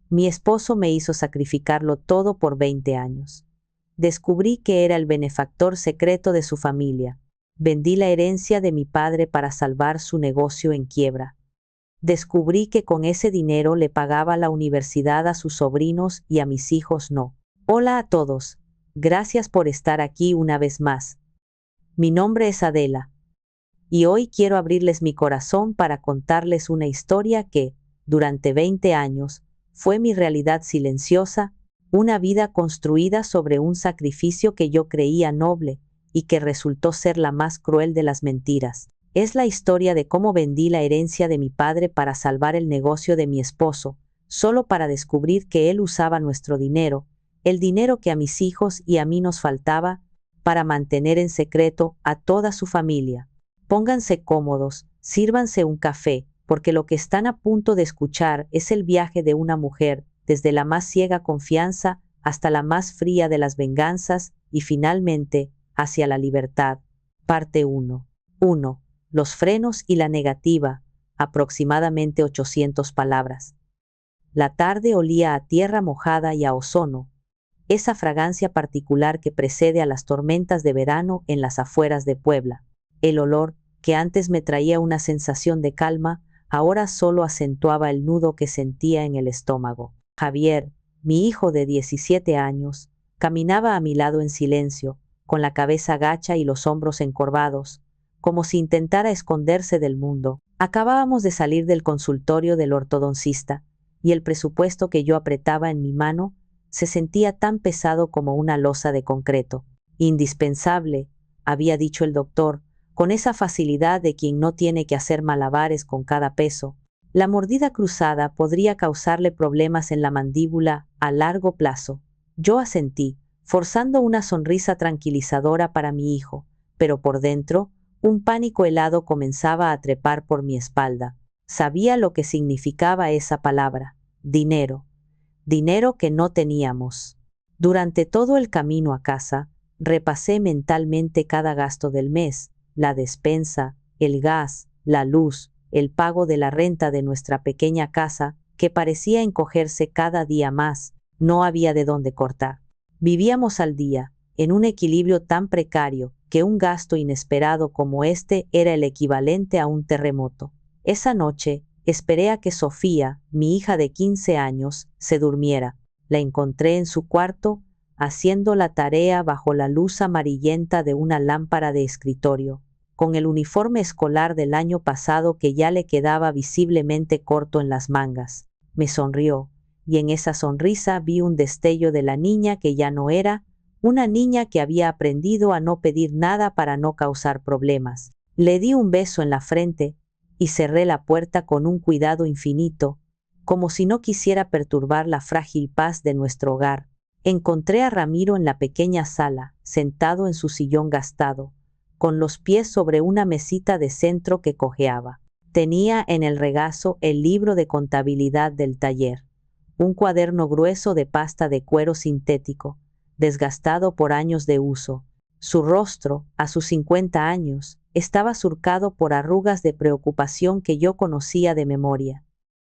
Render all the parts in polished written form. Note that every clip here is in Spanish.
Mi esposo me hizo sacrificarlo todo por 20 años. Descubrí que era el benefactor secreto de su familia. Vendí la herencia de mi padre para salvar su negocio en quiebra. Descubrí que con ese dinero le pagaba la universidad a sus sobrinos y a mis hijos no. Hola a todos. Gracias por estar aquí una vez más. Mi nombre es Adela. Y hoy quiero abrirles mi corazón para contarles una historia que, durante 20 años, fue mi realidad silenciosa, una vida construida sobre un sacrificio que yo creía noble y que resultó ser la más cruel de las mentiras. Es la historia de cómo vendí la herencia de mi padre para salvar el negocio de mi esposo, solo para descubrir que él usaba nuestro dinero, el dinero que a mis hijos y a mí nos faltaba, para mantener en secreto a toda su familia. Pónganse cómodos, sírvanse un café, porque lo que están a punto de escuchar es el viaje de una mujer, desde la más ciega confianza hasta la más fría de las venganzas y finalmente hacia la libertad. Parte 1. 1. Los frenos y la negativa, aproximadamente 800 palabras. La tarde olía a tierra mojada y a ozono, esa fragancia particular que precede a las tormentas de verano en las afueras de Puebla. El olor, que antes me traía una sensación de calma, ahora solo acentuaba el nudo que sentía en el estómago. Javier, mi hijo de 17 años, caminaba a mi lado en silencio, con la cabeza gacha y los hombros encorvados, como si intentara esconderse del mundo. Acabábamos de salir del consultorio del ortodoncista, y el presupuesto que yo apretaba en mi mano se sentía tan pesado como una losa de concreto. Indispensable, había dicho el doctor, con esa facilidad de quien no tiene que hacer malabares con cada peso. La mordida cruzada podría causarle problemas en la mandíbula a largo plazo. Yo asentí, forzando una sonrisa tranquilizadora para mi hijo, pero por dentro, un pánico helado comenzaba a trepar por mi espalda. Sabía lo que significaba esa palabra: dinero. Dinero que no teníamos. Durante todo el camino a casa, repasé mentalmente cada gasto del mes, la despensa, el gas, la luz, el pago de la renta de nuestra pequeña casa, que parecía encogerse cada día más. No había de dónde cortar. Vivíamos al día, en un equilibrio tan precario, que un gasto inesperado como este era el equivalente a un terremoto. Esa noche, esperé a que Sofía, mi hija de 15 años, se durmiera. La encontré en su cuarto, haciendo la tarea bajo la luz amarillenta de una lámpara de escritorio, con el uniforme escolar del año pasado que ya le quedaba visiblemente corto en las mangas. Me sonrió, y en esa sonrisa vi un destello de la niña que ya no era, una niña que había aprendido a no pedir nada para no causar problemas. Le di un beso en la frente, y cerré la puerta con un cuidado infinito, como si no quisiera perturbar la frágil paz de nuestro hogar. Encontré a Ramiro en la pequeña sala, sentado en su sillón gastado, con los pies sobre una mesita de centro que cojeaba. Tenía en el regazo el libro de contabilidad del taller, un cuaderno grueso de pasta de cuero sintético, desgastado por años de uso. Su rostro, a sus 50 años, estaba surcado por arrugas de preocupación que yo conocía de memoria.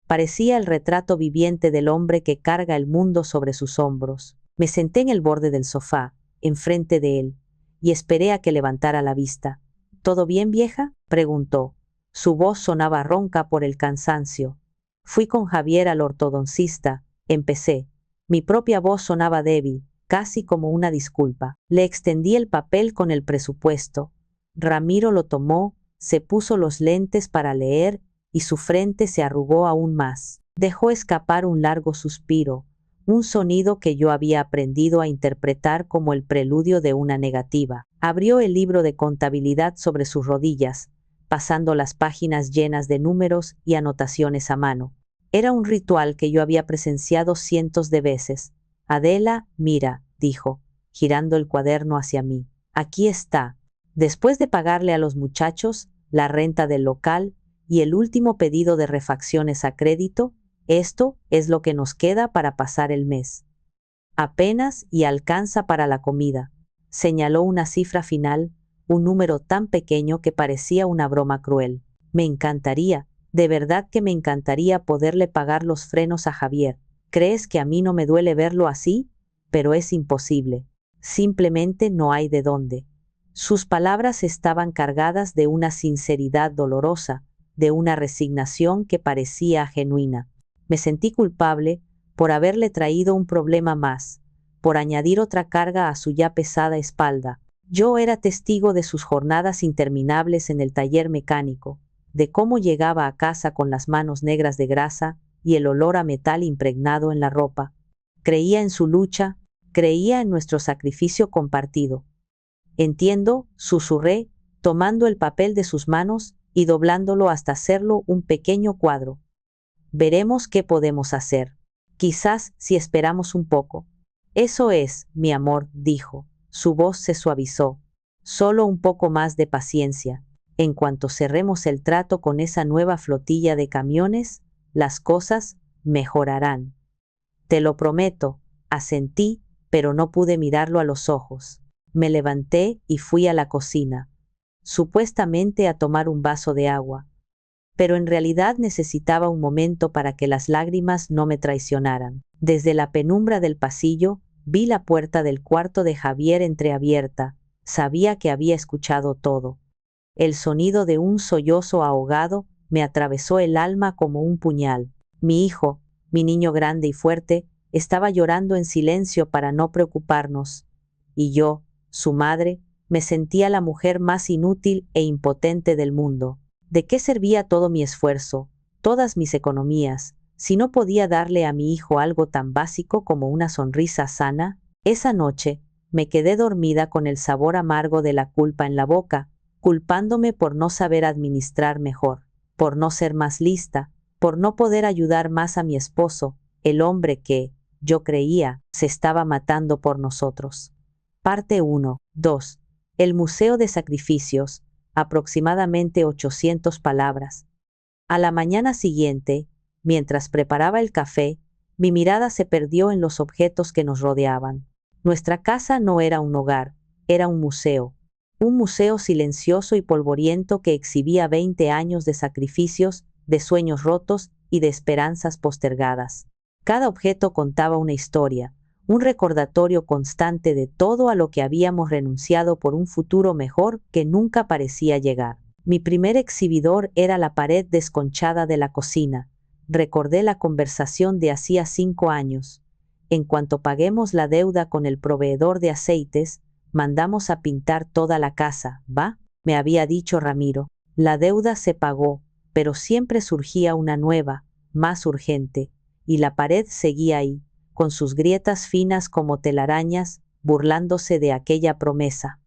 Parecía el retrato viviente del hombre que carga el mundo sobre sus hombros. Me senté en el borde del sofá, enfrente de él, y esperé a que levantara la vista. ¿Todo bien, vieja?, preguntó. Su voz sonaba ronca por el cansancio. Fui con Javier al ortodoncista, empecé. Mi propia voz sonaba débil, casi como una disculpa. Le extendí el papel con el presupuesto. Ramiro lo tomó, se puso los lentes para leer y su frente se arrugó aún más. Dejó escapar un largo suspiro, un sonido que yo había aprendido a interpretar como el preludio de una negativa. Abrió el libro de contabilidad sobre sus rodillas, pasando las páginas llenas de números y anotaciones a mano. Era un ritual que yo había presenciado cientos de veces. Adela, mira, dijo, girando el cuaderno hacia mí. Aquí está. Después de pagarle a los muchachos, la renta del local y el último pedido de refacciones a crédito, esto es lo que nos queda para pasar el mes. Apenas y alcanza para la comida. Señaló una cifra final, un número tan pequeño que parecía una broma cruel. Me encantaría, de verdad que me encantaría poderle pagar los frenos a Javier, ¿Crees que a mí no me duele verlo así? Pero es imposible. Simplemente no hay de dónde. Sus palabras estaban cargadas de una sinceridad dolorosa, de una resignación que parecía genuina. Me sentí culpable por haberle traído un problema más, por añadir otra carga a su ya pesada espalda. Yo era testigo de sus jornadas interminables en el taller mecánico, de cómo llegaba a casa con las manos negras de grasa y el olor a metal impregnado en la ropa. Creía en su lucha, creía en nuestro sacrificio compartido. Entiendo, susurré, tomando el papel de sus manos y doblándolo hasta hacerlo un pequeño cuadro. Veremos qué podemos hacer. Quizás si esperamos un poco. Eso es, mi amor, dijo. Su voz se suavizó. Solo un poco más de paciencia. En cuanto cerremos el trato con esa nueva flotilla de camiones, las cosas mejorarán. Te lo prometo, asentí, pero no pude mirarlo a los ojos. Me levanté y fui a la cocina, supuestamente a tomar un vaso de agua, pero en realidad necesitaba un momento para que las lágrimas no me traicionaran. Desde la penumbra del pasillo, vi la puerta del cuarto de Javier entreabierta. Sabía que había escuchado todo. El sonido de un sollozo ahogado me atravesó el alma como un puñal. Mi hijo, mi niño grande y fuerte, estaba llorando en silencio para no preocuparnos. Y yo, su madre, me sentía la mujer más inútil e impotente del mundo. ¿De qué servía todo mi esfuerzo, todas mis economías, si no podía darle a mi hijo algo tan básico como una sonrisa sana? Esa noche, me quedé dormida con el sabor amargo de la culpa en la boca, culpándome por no saber administrar mejor, por no ser más lista, por no poder ayudar más a mi esposo, el hombre que, yo creía, se estaba matando por nosotros. Parte 1. 2. El Museo de Sacrificios, aproximadamente 800 palabras. A la mañana siguiente, mientras preparaba el café, mi mirada se perdió en los objetos que nos rodeaban. Nuestra casa no era un hogar, era un museo silencioso y polvoriento que exhibía 20 años de sacrificios, de sueños rotos y de esperanzas postergadas. Cada objeto contaba una historia, un recordatorio constante de todo a lo que habíamos renunciado por un futuro mejor que nunca parecía llegar. Mi primer exhibidor era la pared desconchada de la cocina. Recordé la conversación de hacía 5 años. En cuanto paguemos la deuda con el proveedor de aceites, mandamos a pintar toda la casa, ¿va? Me había dicho Ramiro. La deuda se pagó, pero siempre surgía una nueva, más urgente, y la pared seguía ahí, con sus grietas finas como telarañas, burlándose de aquella promesa.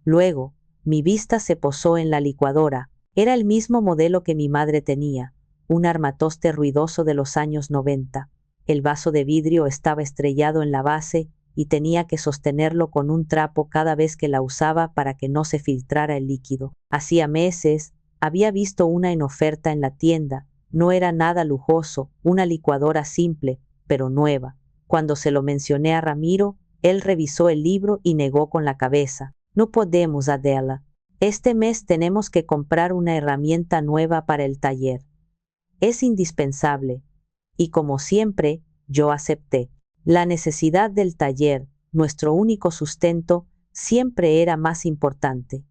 Luego, mi vista se posó en la licuadora. Era el mismo modelo que mi madre tenía, un armatoste ruidoso de los años 90. El vaso de vidrio estaba estrellado en la base y tenía que sostenerlo con un trapo cada vez que la usaba para que no se filtrara el líquido. Hacía meses, había visto una en oferta en la tienda. No era nada lujoso, una licuadora simple, pero nueva. Cuando se lo mencioné a Ramiro, él revisó el libro y negó con la cabeza. No podemos, Adela. Este mes tenemos que comprar una herramienta nueva para el taller. Es indispensable. Y como siempre, yo acepté. La necesidad del taller, nuestro único sustento, siempre era más importante.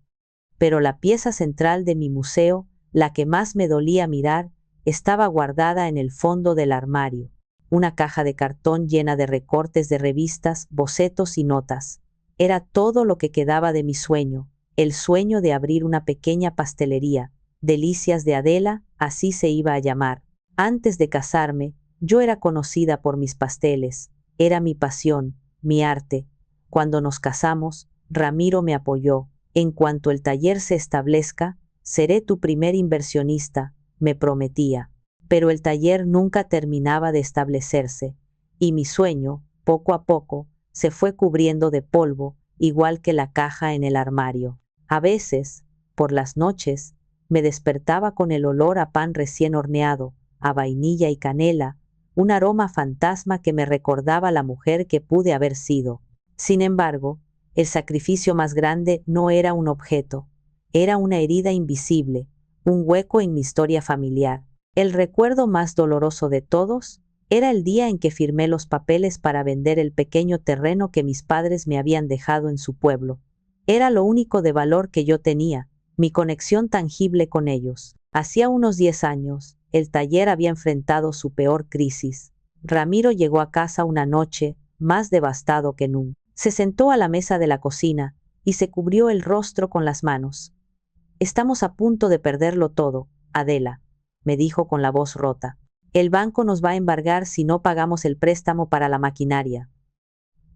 Pero la pieza central de mi museo, la que más me dolía mirar, estaba guardada en el fondo del armario. Una caja de cartón llena de recortes de revistas, bocetos y notas. Era todo lo que quedaba de mi sueño, el sueño de abrir una pequeña pastelería. Delicias de Adela, así se iba a llamar. Antes de casarme, yo era conocida por mis pasteles. Era mi pasión, mi arte. Cuando nos casamos, Ramiro me apoyó. En cuanto el taller se establezca, seré tu primer inversionista, me prometía. Pero el taller nunca terminaba de establecerse, y mi sueño, poco a poco, se fue cubriendo de polvo, igual que la caja en el armario. A veces, por las noches, me despertaba con el olor a pan recién horneado, a vainilla y canela, un aroma fantasma que me recordaba la mujer que pude haber sido. Sin embargo, el sacrificio más grande no era un objeto, era una herida invisible, un hueco en mi historia familiar. El recuerdo más doloroso de todos, Era el día en que firmé los papeles para vender el pequeño terreno que mis padres me habían dejado en su pueblo. Era lo único de valor que yo tenía, mi conexión tangible con ellos. Hacía unos 10 años, el taller había enfrentado su peor crisis. Ramiro llegó a casa una noche, más devastado que nunca. Se sentó a la mesa de la cocina y se cubrió el rostro con las manos. Estamos a punto de perderlo todo, Adela, me dijo con la voz rota. El banco nos va a embargar si no pagamos el préstamo para la maquinaria.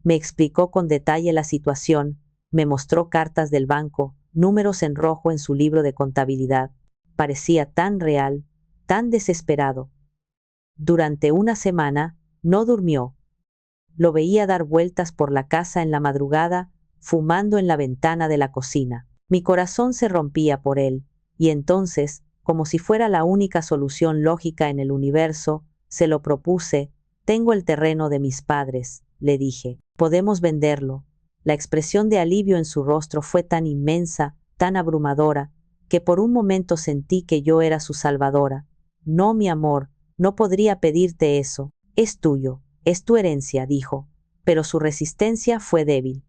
Me explicó con detalle la situación, me mostró cartas del banco, números en rojo en su libro de contabilidad. Parecía tan real, tan desesperado. Durante una semana, no durmió. Lo veía dar vueltas por la casa en la madrugada, fumando en la ventana de la cocina. Mi corazón se rompía por él, y entonces, como si fuera la única solución lógica en el universo, se lo propuse. Tengo el terreno de mis padres, le dije. Podemos venderlo. La expresión de alivio en su rostro fue tan inmensa, tan abrumadora, que por un momento sentí que yo era su salvadora. No, mi amor, no podría pedirte eso. Es tuyo, es tu herencia, dijo. Pero su resistencia fue débil.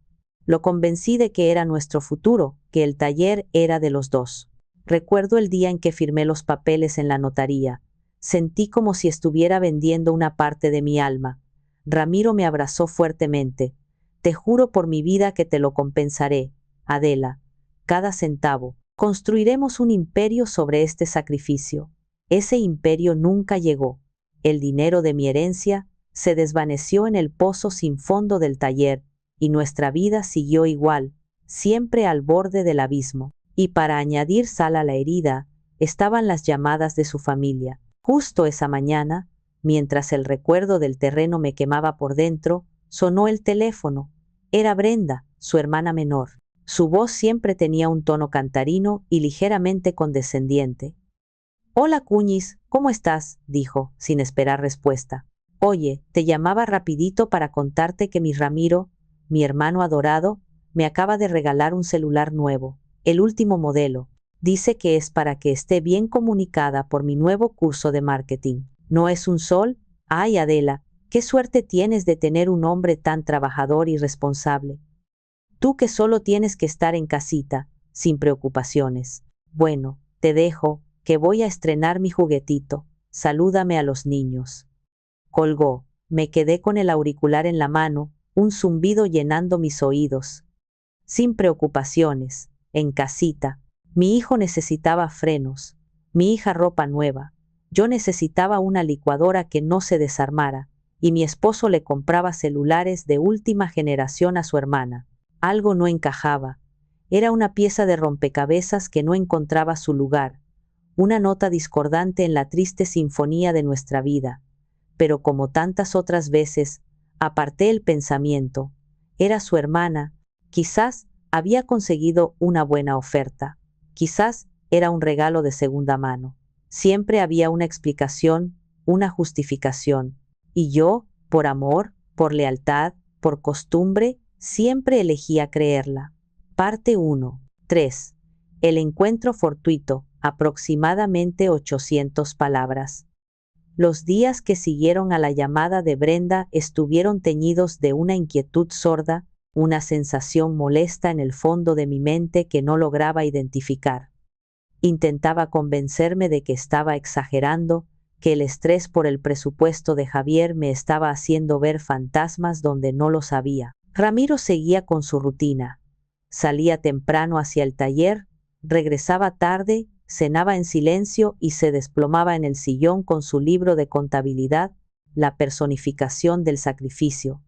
Lo convencí de que era nuestro futuro, que el taller era de los dos. Recuerdo el día en que firmé los papeles en la notaría. Sentí como si estuviera vendiendo una parte de mi alma. Ramiro me abrazó fuertemente. Te juro por mi vida que te lo compensaré, Adela. Cada centavo. Construiremos un imperio sobre este sacrificio. Ese imperio nunca llegó. El dinero de mi herencia se desvaneció en el pozo sin fondo del taller, y nuestra vida siguió igual, siempre al borde del abismo. Y para añadir sal a la herida, estaban las llamadas de su familia. Justo esa mañana, mientras el recuerdo del terreno me quemaba por dentro, sonó el teléfono. Era Brenda, su hermana menor. Su voz siempre tenía un tono cantarino y ligeramente condescendiente. «Hola, Cuñis, ¿cómo estás?», dijo, sin esperar respuesta. «Oye, te llamaba rapidito para contarte que mi Ramiro, mi hermano adorado, me acaba de regalar un celular nuevo, el último modelo. Dice que es para que esté bien comunicada por mi nuevo curso de marketing. ¿No es un sol? Ay, Adela, qué suerte tienes de tener un hombre tan trabajador y responsable. Tú que solo tienes que estar en casita, sin preocupaciones. Bueno, te dejo, que voy a estrenar mi juguetito. Salúdame a los niños». Colgó. Me quedé con el auricular en la mano, un zumbido llenando mis oídos. Sin preocupaciones, en casita. Mi hijo necesitaba frenos, mi hija ropa nueva. Yo necesitaba una licuadora que no se desarmara, y mi esposo le compraba celulares de última generación a su hermana. Algo no encajaba. Era una pieza de rompecabezas que no encontraba su lugar, una nota discordante en la triste sinfonía de nuestra vida. Pero como tantas otras veces, aparté el pensamiento. Era su hermana. Quizás había conseguido una buena oferta. Quizás era un regalo de segunda mano. Siempre había una explicación, una justificación. Y yo, por amor, por lealtad, por costumbre, siempre elegía creerla. Parte 1. 3. El encuentro fortuito, aproximadamente 800 palabras. Los días que siguieron a la llamada de Brenda estuvieron teñidos de una inquietud sorda, una sensación molesta en el fondo de mi mente que no lograba identificar. Intentaba convencerme de que estaba exagerando, que el estrés por el presupuesto de Javier me estaba haciendo ver fantasmas donde no los había. Ramiro seguía con su rutina. Salía temprano hacia el taller, regresaba tarde, cenaba en silencio y se desplomaba en el sillón con su libro de contabilidad, la personificación del sacrificio.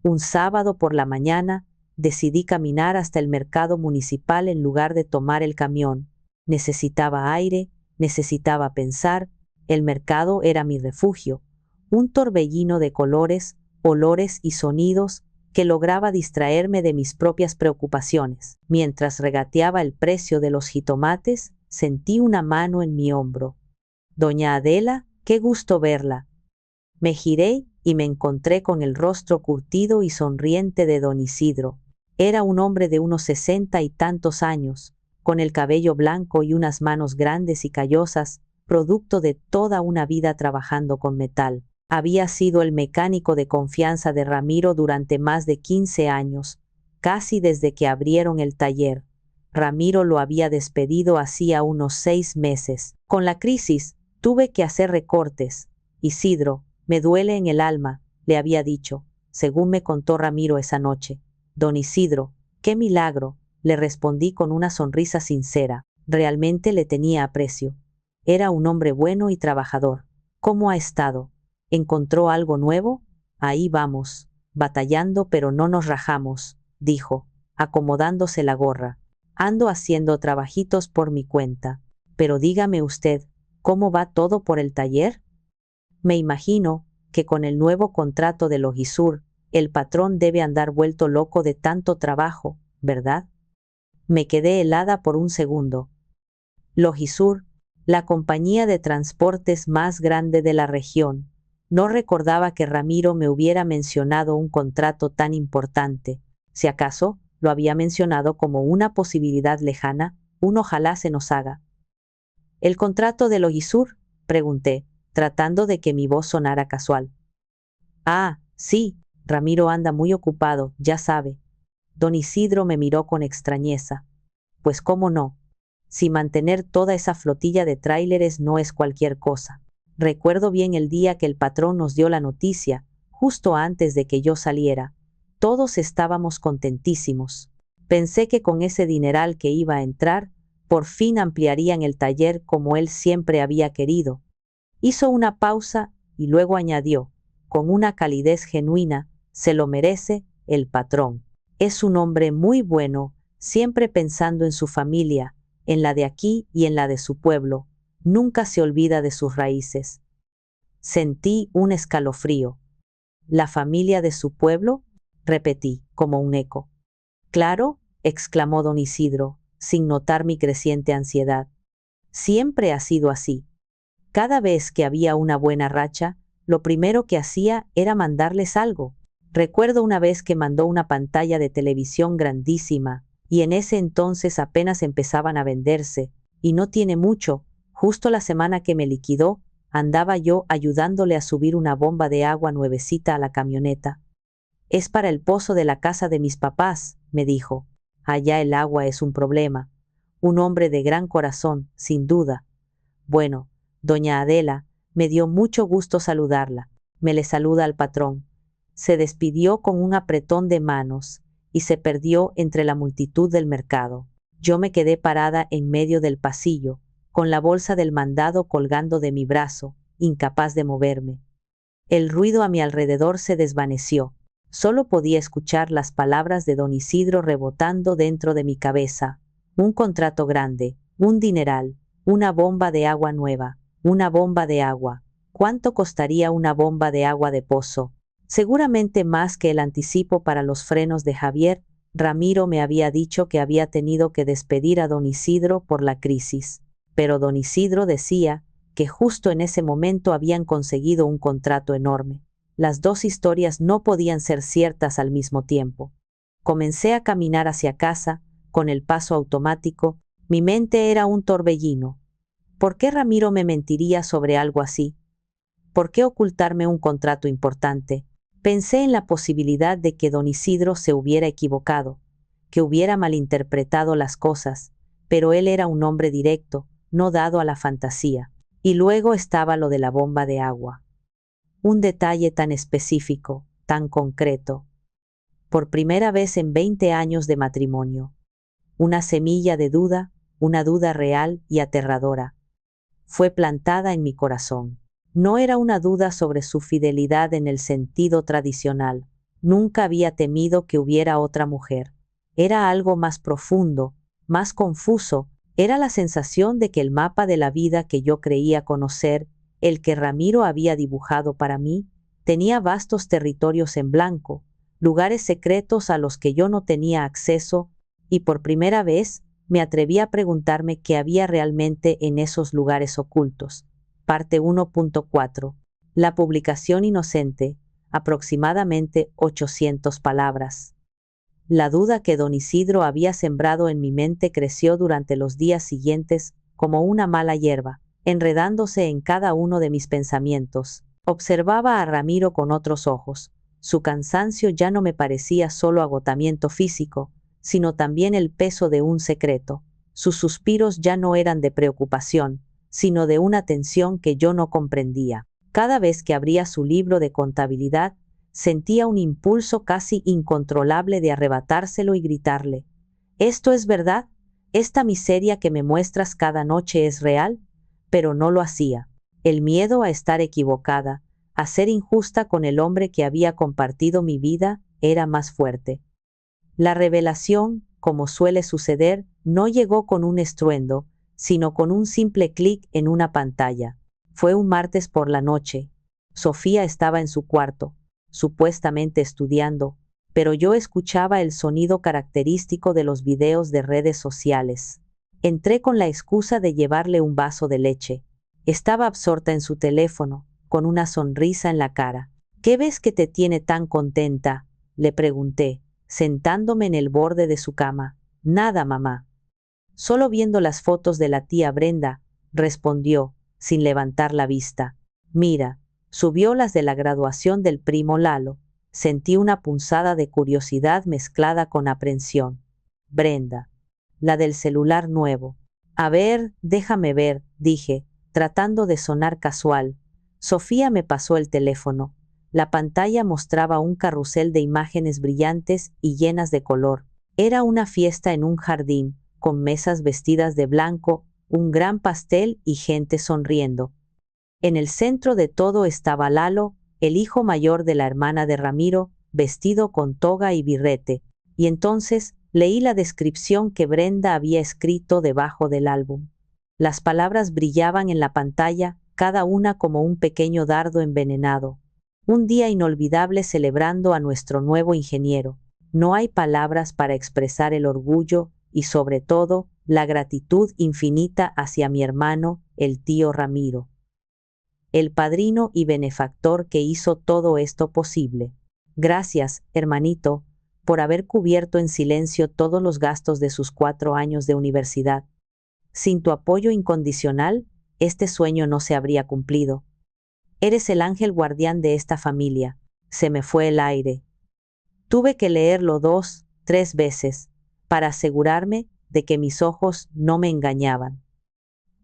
Un sábado por la mañana, decidí caminar hasta el mercado municipal en lugar de tomar el camión. Necesitaba aire, necesitaba pensar. El mercado era mi refugio, un torbellino de colores, olores y sonidos que lograba distraerme de mis propias preocupaciones. Mientras regateaba el precio de los jitomates, sentí una mano en mi hombro. «Doña Adela, qué gusto verla». Me giré y me encontré con el rostro curtido y sonriente de don Isidro. Era un hombre de unos 60 y tantos años, con el cabello blanco y unas manos grandes y callosas, producto de toda una vida trabajando con metal. Había sido el mecánico de confianza de Ramiro durante más de 15 años, casi desde que abrieron el taller. Ramiro lo había despedido hacía unos 6 meses. Con la crisis, tuve que hacer recortes. Isidro, me duele en el alma, le había dicho, según me contó Ramiro esa noche. Don Isidro, qué milagro, le respondí con una sonrisa sincera. Realmente le tenía aprecio. Era un hombre bueno y trabajador. ¿Cómo ha estado? ¿Encontró algo nuevo? Ahí vamos, batallando pero no nos rajamos, dijo, acomodándose la gorra. Ando haciendo trabajitos por mi cuenta. Pero dígame usted, ¿cómo va todo por el taller? Me imagino que con el nuevo contrato de Logisur, el patrón debe andar vuelto loco de tanto trabajo, ¿verdad? Me quedé helada por un segundo. Logisur, la compañía de transportes más grande de la región. No recordaba que Ramiro me hubiera mencionado un contrato tan importante. Si acaso, lo había mencionado como una posibilidad lejana, un ojalá se nos haga. ¿El contrato de Logisur? Pregunté, tratando de que mi voz sonara casual. Ah, sí, Ramiro anda muy ocupado, ya sabe. Don Isidro me miró con extrañeza. Pues cómo no, si mantener toda esa flotilla de tráileres no es cualquier cosa. Recuerdo bien el día que el patrón nos dio la noticia, justo antes de que yo saliera. Todos estábamos contentísimos. Pensé que con ese dineral que iba a entrar, por fin ampliarían el taller como él siempre había querido. Hizo una pausa y luego añadió, con una calidez genuina, se lo merece el patrón. Es un hombre muy bueno, siempre pensando en su familia, en la de aquí y en la de su pueblo. Nunca se olvida de sus raíces. Sentí un escalofrío. ¿La familia de su pueblo? Repetí, como un eco. Claro, exclamó don Isidro, sin notar mi creciente ansiedad. Siempre ha sido así. Cada vez que había una buena racha, lo primero que hacía era mandarles algo. Recuerdo una vez que mandó una pantalla de televisión grandísima, y en ese entonces apenas empezaban a venderse, y no tiene mucho, justo la semana que me liquidó, andaba yo ayudándole a subir una bomba de agua nuevecita a la camioneta. Es para el pozo de la casa de mis papás, me dijo. Allá el agua es un problema. Un hombre de gran corazón, sin duda. Bueno, doña Adela, me dio mucho gusto saludarla. Me le saluda al patrón. Se despidió con un apretón de manos y se perdió entre la multitud del mercado. Yo me quedé parada en medio del pasillo, con la bolsa del mandado colgando de mi brazo, incapaz de moverme. El ruido a mi alrededor se desvaneció. Solo podía escuchar las palabras de don Isidro rebotando dentro de mi cabeza. Un contrato grande, un dineral, una bomba de agua nueva, una bomba de agua. ¿Cuánto costaría una bomba de agua de pozo? Seguramente más que el anticipo para los frenos de Javier. Ramiro me había dicho que había tenido que despedir a don Isidro por la crisis, pero don Isidro decía que justo en ese momento habían conseguido un contrato enorme. Las dos historias no podían ser ciertas al mismo tiempo. Comencé a caminar hacia casa, con el paso automático. Mi mente era un torbellino. ¿Por qué Ramiro me mentiría sobre algo así? ¿Por qué ocultarme un contrato importante? Pensé en la posibilidad de que don Isidro se hubiera equivocado, que hubiera malinterpretado las cosas, pero él era un hombre directo, no dado a la fantasía. Y luego estaba lo de la bomba de agua. Un detalle tan específico, tan concreto. Por primera vez en 20 años de matrimonio. Una semilla de duda, una duda real y aterradora. Fue plantada en mi corazón. No era una duda sobre su fidelidad en el sentido tradicional. Nunca había temido que hubiera otra mujer. Era algo más profundo, más confuso. Era la sensación de que el mapa de la vida que yo creía conocer, el que Ramiro había dibujado para mí, tenía vastos territorios en blanco, lugares secretos a los que yo no tenía acceso, y por primera vez me atreví a preguntarme qué había realmente en esos lugares ocultos. Parte 1.4. La publicación inocente, aproximadamente 800 palabras. La duda que don Isidro había sembrado en mi mente creció durante los días siguientes como una mala hierba, enredándose en cada uno de mis pensamientos. Observaba a Ramiro con otros ojos. Su cansancio ya no me parecía solo agotamiento físico, sino también el peso de un secreto. Sus suspiros ya no eran de preocupación, sino de una tensión que yo no comprendía. Cada vez que abría su libro de contabilidad, sentía un impulso casi incontrolable de arrebatárselo y gritarle: «¿Esto es verdad? ¿Esta miseria que me muestras cada noche es real?». Pero no lo hacía. El miedo a estar equivocada, a ser injusta con el hombre que había compartido mi vida, era más fuerte. La revelación, como suele suceder, no llegó con un estruendo, sino con un simple clic en una pantalla. Fue un martes por la noche. Sofía estaba en su cuarto, supuestamente estudiando, pero yo escuchaba el sonido característico de los videos de redes sociales. Entré con la excusa de llevarle un vaso de leche. Estaba absorta en su teléfono, con una sonrisa en la cara. «¿Qué ves que te tiene tan contenta?», le pregunté, sentándome en el borde de su cama. «Nada, mamá. Solo viendo las fotos de la tía Brenda», respondió, sin levantar la vista. «Mira, subió las de la graduación del primo Lalo». Sentí una punzada de curiosidad mezclada con aprensión. «Brenda, la del celular nuevo». «A ver, déjame ver», dije, tratando de sonar casual. Sofía me pasó el teléfono. La pantalla mostraba un carrusel de imágenes brillantes y llenas de color. Era una fiesta en un jardín, con mesas vestidas de blanco, un gran pastel y gente sonriendo. En el centro de todo estaba Lalo, el hijo mayor de la hermana de Ramiro, vestido con toga y birrete. Y entonces leí la descripción que Brenda había escrito debajo del álbum. Las palabras brillaban en la pantalla, cada una como un pequeño dardo envenenado. Un día inolvidable celebrando a nuestro nuevo ingeniero. No hay palabras para expresar el orgullo y, sobre todo, la gratitud infinita hacia mi hermano, el tío Ramiro, el padrino y benefactor que hizo todo esto posible. Gracias, hermanito, por haber cubierto en silencio todos los gastos de sus 4 años de universidad. Sin tu apoyo incondicional, este sueño no se habría cumplido. Eres el ángel guardián de esta familia». Se me fue el aire. Tuve que leerlo 2, 3 veces, para asegurarme de que mis ojos no me engañaban.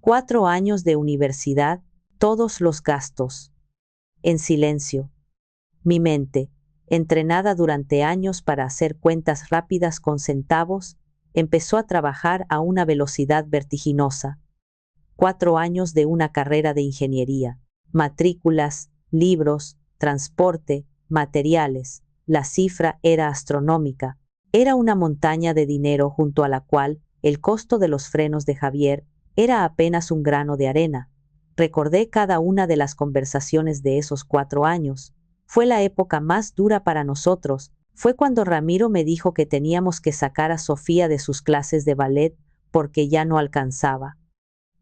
4 años de universidad, todos los gastos. En silencio. Mi mente, entrenada durante años para hacer cuentas rápidas con centavos, empezó a trabajar a una velocidad vertiginosa. 4 años de una carrera de ingeniería. Matrículas, libros, transporte, materiales. La cifra era astronómica. Era una montaña de dinero junto a la cual el costo de los frenos de Javier era apenas un grano de arena. Recordé cada una de las conversaciones de esos 4 años. Fue la época más dura para nosotros. Fue cuando Ramiro me dijo que teníamos que sacar a Sofía de sus clases de ballet porque ya no alcanzaba.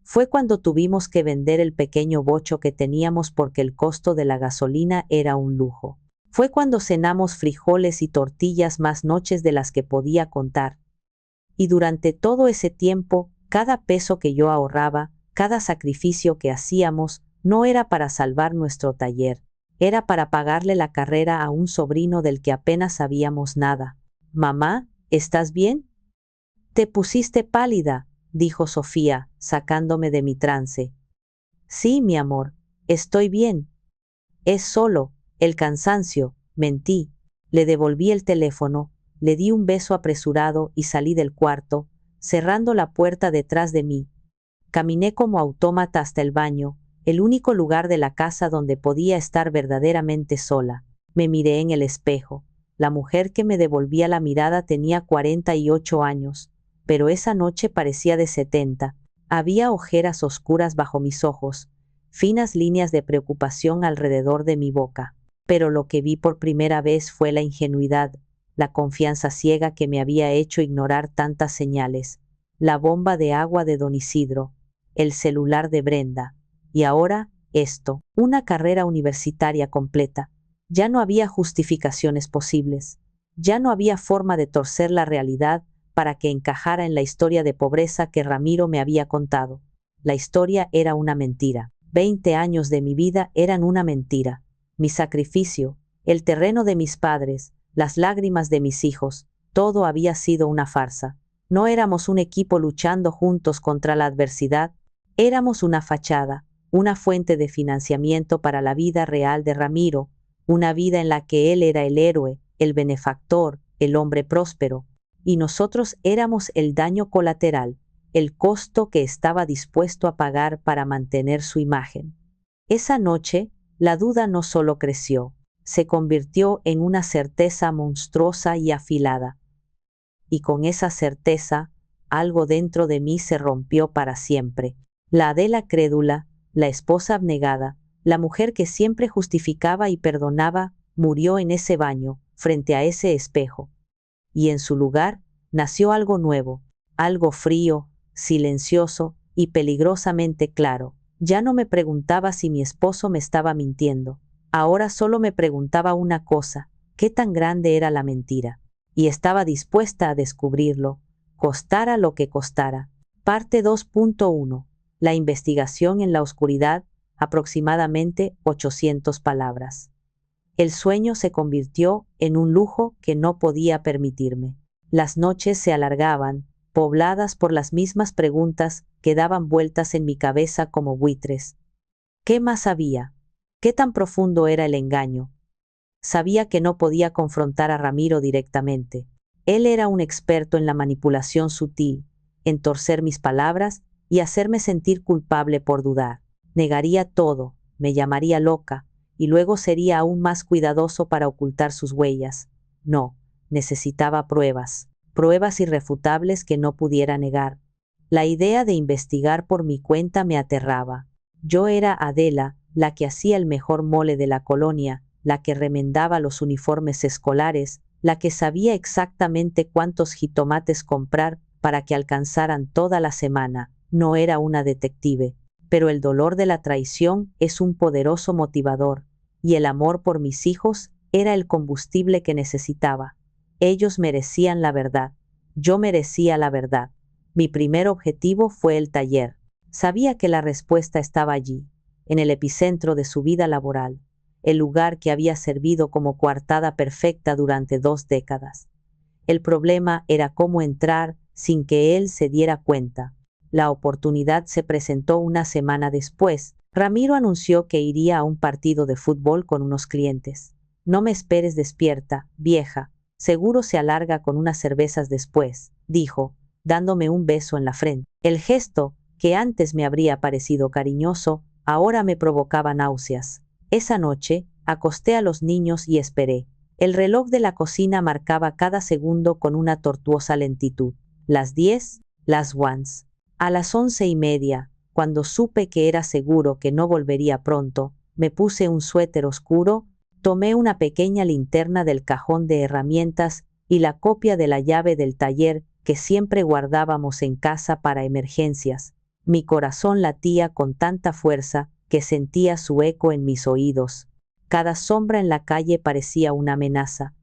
Fue cuando tuvimos que vender el pequeño bocho que teníamos porque el costo de la gasolina era un lujo. Fue cuando cenamos frijoles y tortillas más noches de las que podía contar. Y durante todo ese tiempo, cada peso que yo ahorraba, cada sacrificio que hacíamos, no era para salvar nuestro taller, era para pagarle la carrera a un sobrino del que apenas sabíamos nada. «Mamá, ¿estás bien? Te pusiste pálida», dijo Sofía, sacándome de mi trance. «Sí, mi amor, estoy bien. Es solo el cansancio», mentí. Le devolví el teléfono, le di un beso apresurado y salí del cuarto, cerrando la puerta detrás de mí. Caminé como autómata hasta el baño, el único lugar de la casa donde podía estar verdaderamente sola. Me miré en el espejo. La mujer que me devolvía la mirada tenía 48 años, pero esa noche parecía de 70. Había ojeras oscuras bajo mis ojos, finas líneas de preocupación alrededor de mi boca. Pero lo que vi por primera vez fue la ingenuidad, la confianza ciega que me había hecho ignorar tantas señales. La bomba de agua de don Isidro, el celular de Brenda, y ahora esto, una carrera universitaria completa. Ya no había justificaciones posibles. Ya no había forma de torcer la realidad para que encajara en la historia de pobreza que Ramiro me había contado. La historia era una mentira. 20 años de mi vida eran una mentira. Mi sacrificio, el terreno de mis padres, las lágrimas de mis hijos, todo había sido una farsa. No éramos un equipo luchando juntos contra la adversidad, éramos una fachada, una fuente de financiamiento para la vida real de Ramiro, una vida en la que él era el héroe, el benefactor, el hombre próspero, y nosotros éramos el daño colateral, el costo que estaba dispuesto a pagar para mantener su imagen. Esa noche, la duda no solo creció, se convirtió en una certeza monstruosa y afilada. Y con esa certeza, algo dentro de mí se rompió para siempre. La Adela crédula, la esposa abnegada, la mujer que siempre justificaba y perdonaba, murió en ese baño, frente a ese espejo. Y en su lugar, nació algo nuevo, algo frío, silencioso y peligrosamente claro. Ya no me preguntaba si mi esposo me estaba mintiendo. Ahora solo me preguntaba una cosa: ¿qué tan grande era la mentira? Y estaba dispuesta a descubrirlo, costara lo que costara. Parte 2.1. La investigación en la oscuridad, aproximadamente 800 palabras. El sueño se convirtió en un lujo que no podía permitirme. Las noches se alargaban, pobladas por las mismas preguntas que daban vueltas en mi cabeza como buitres. ¿Qué más había? ¿Qué tan profundo era el engaño? Sabía que no podía confrontar a Ramiro directamente. Él era un experto en la manipulación sutil, en torcer mis palabras y hacerme sentir culpable por dudar. Negaría todo, me llamaría loca, y luego sería aún más cuidadoso para ocultar sus huellas. No, necesitaba pruebas, pruebas irrefutables que no pudiera negar. La idea de investigar por mi cuenta me aterraba. Yo era Adela, la que hacía el mejor mole de la colonia, la que remendaba los uniformes escolares, la que sabía exactamente cuántos jitomates comprar para que alcanzaran toda la semana. No era una detective, pero el dolor de la traición es un poderoso motivador, y el amor por mis hijos era el combustible que necesitaba. Ellos merecían la verdad, yo merecía la verdad. Mi primer objetivo fue el taller. Sabía que la respuesta estaba allí, en el epicentro de su vida laboral, el lugar que había servido como coartada perfecta durante 2 décadas. El problema era cómo entrar sin que él se diera cuenta. La oportunidad se presentó una semana después. Ramiro anunció que iría a un partido de fútbol con unos clientes. No me esperes despierta, vieja, seguro se alarga con unas cervezas después, dijo, dándome un beso en la frente. El gesto, que antes me habría parecido cariñoso, ahora me provocaba náuseas. Esa noche, acosté a los niños y esperé. El reloj de la cocina marcaba cada segundo con una tortuosa lentitud. Las 10, las 1. A las 11:30, cuando supe que era seguro que no volvería pronto, me puse un suéter oscuro, tomé una pequeña linterna del cajón de herramientas y la copia de la llave del taller que siempre guardábamos en casa para emergencias. Mi corazón latía con tanta fuerza que sentía su eco en mis oídos. Cada sombra en la calle parecía una amenaza.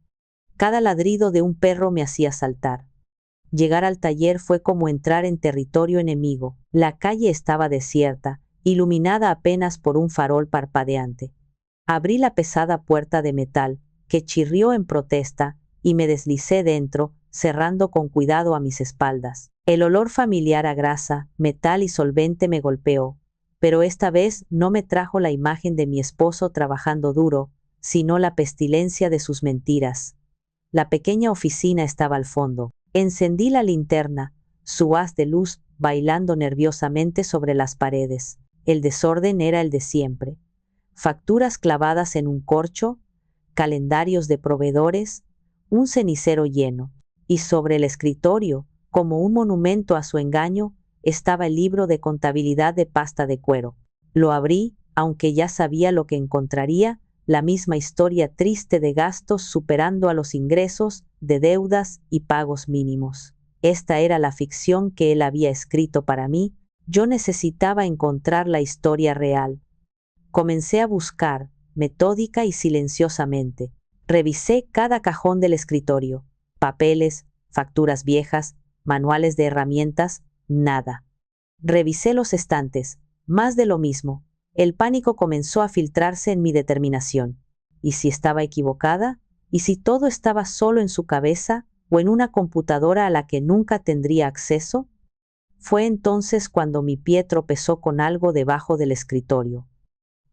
Cada ladrido de un perro me hacía saltar. Llegar al taller fue como entrar en territorio enemigo. La calle estaba desierta, iluminada apenas por un farol parpadeante. Abrí la pesada puerta de metal, que chirrió en protesta, y me deslicé dentro, cerrando con cuidado a mis espaldas. El olor familiar a grasa, metal y solvente me golpeó, pero esta vez no me trajo la imagen de mi esposo trabajando duro, sino la pestilencia de sus mentiras. La pequeña oficina estaba al fondo. Encendí la linterna, su haz de luz bailando nerviosamente sobre las paredes. El desorden era el de siempre. Facturas clavadas en un corcho, calendarios de proveedores, un cenicero lleno. Y sobre el escritorio, como un monumento a su engaño, estaba el libro de contabilidad de pasta de cuero. Lo abrí, aunque ya sabía lo que encontraría, la misma historia triste de gastos superando a los ingresos, de deudas y pagos mínimos. Esta era la ficción que él había escrito para mí. Yo necesitaba encontrar la historia real. Comencé a buscar, metódica y silenciosamente. Revisé cada cajón del escritorio. Papeles, facturas viejas, manuales de herramientas, nada. Revisé los estantes, más de lo mismo. El pánico comenzó a filtrarse en mi determinación. ¿Y si estaba equivocada? ¿Y si todo estaba solo en su cabeza o en una computadora a la que nunca tendría acceso? Fue entonces cuando mi pie tropezó con algo debajo del escritorio.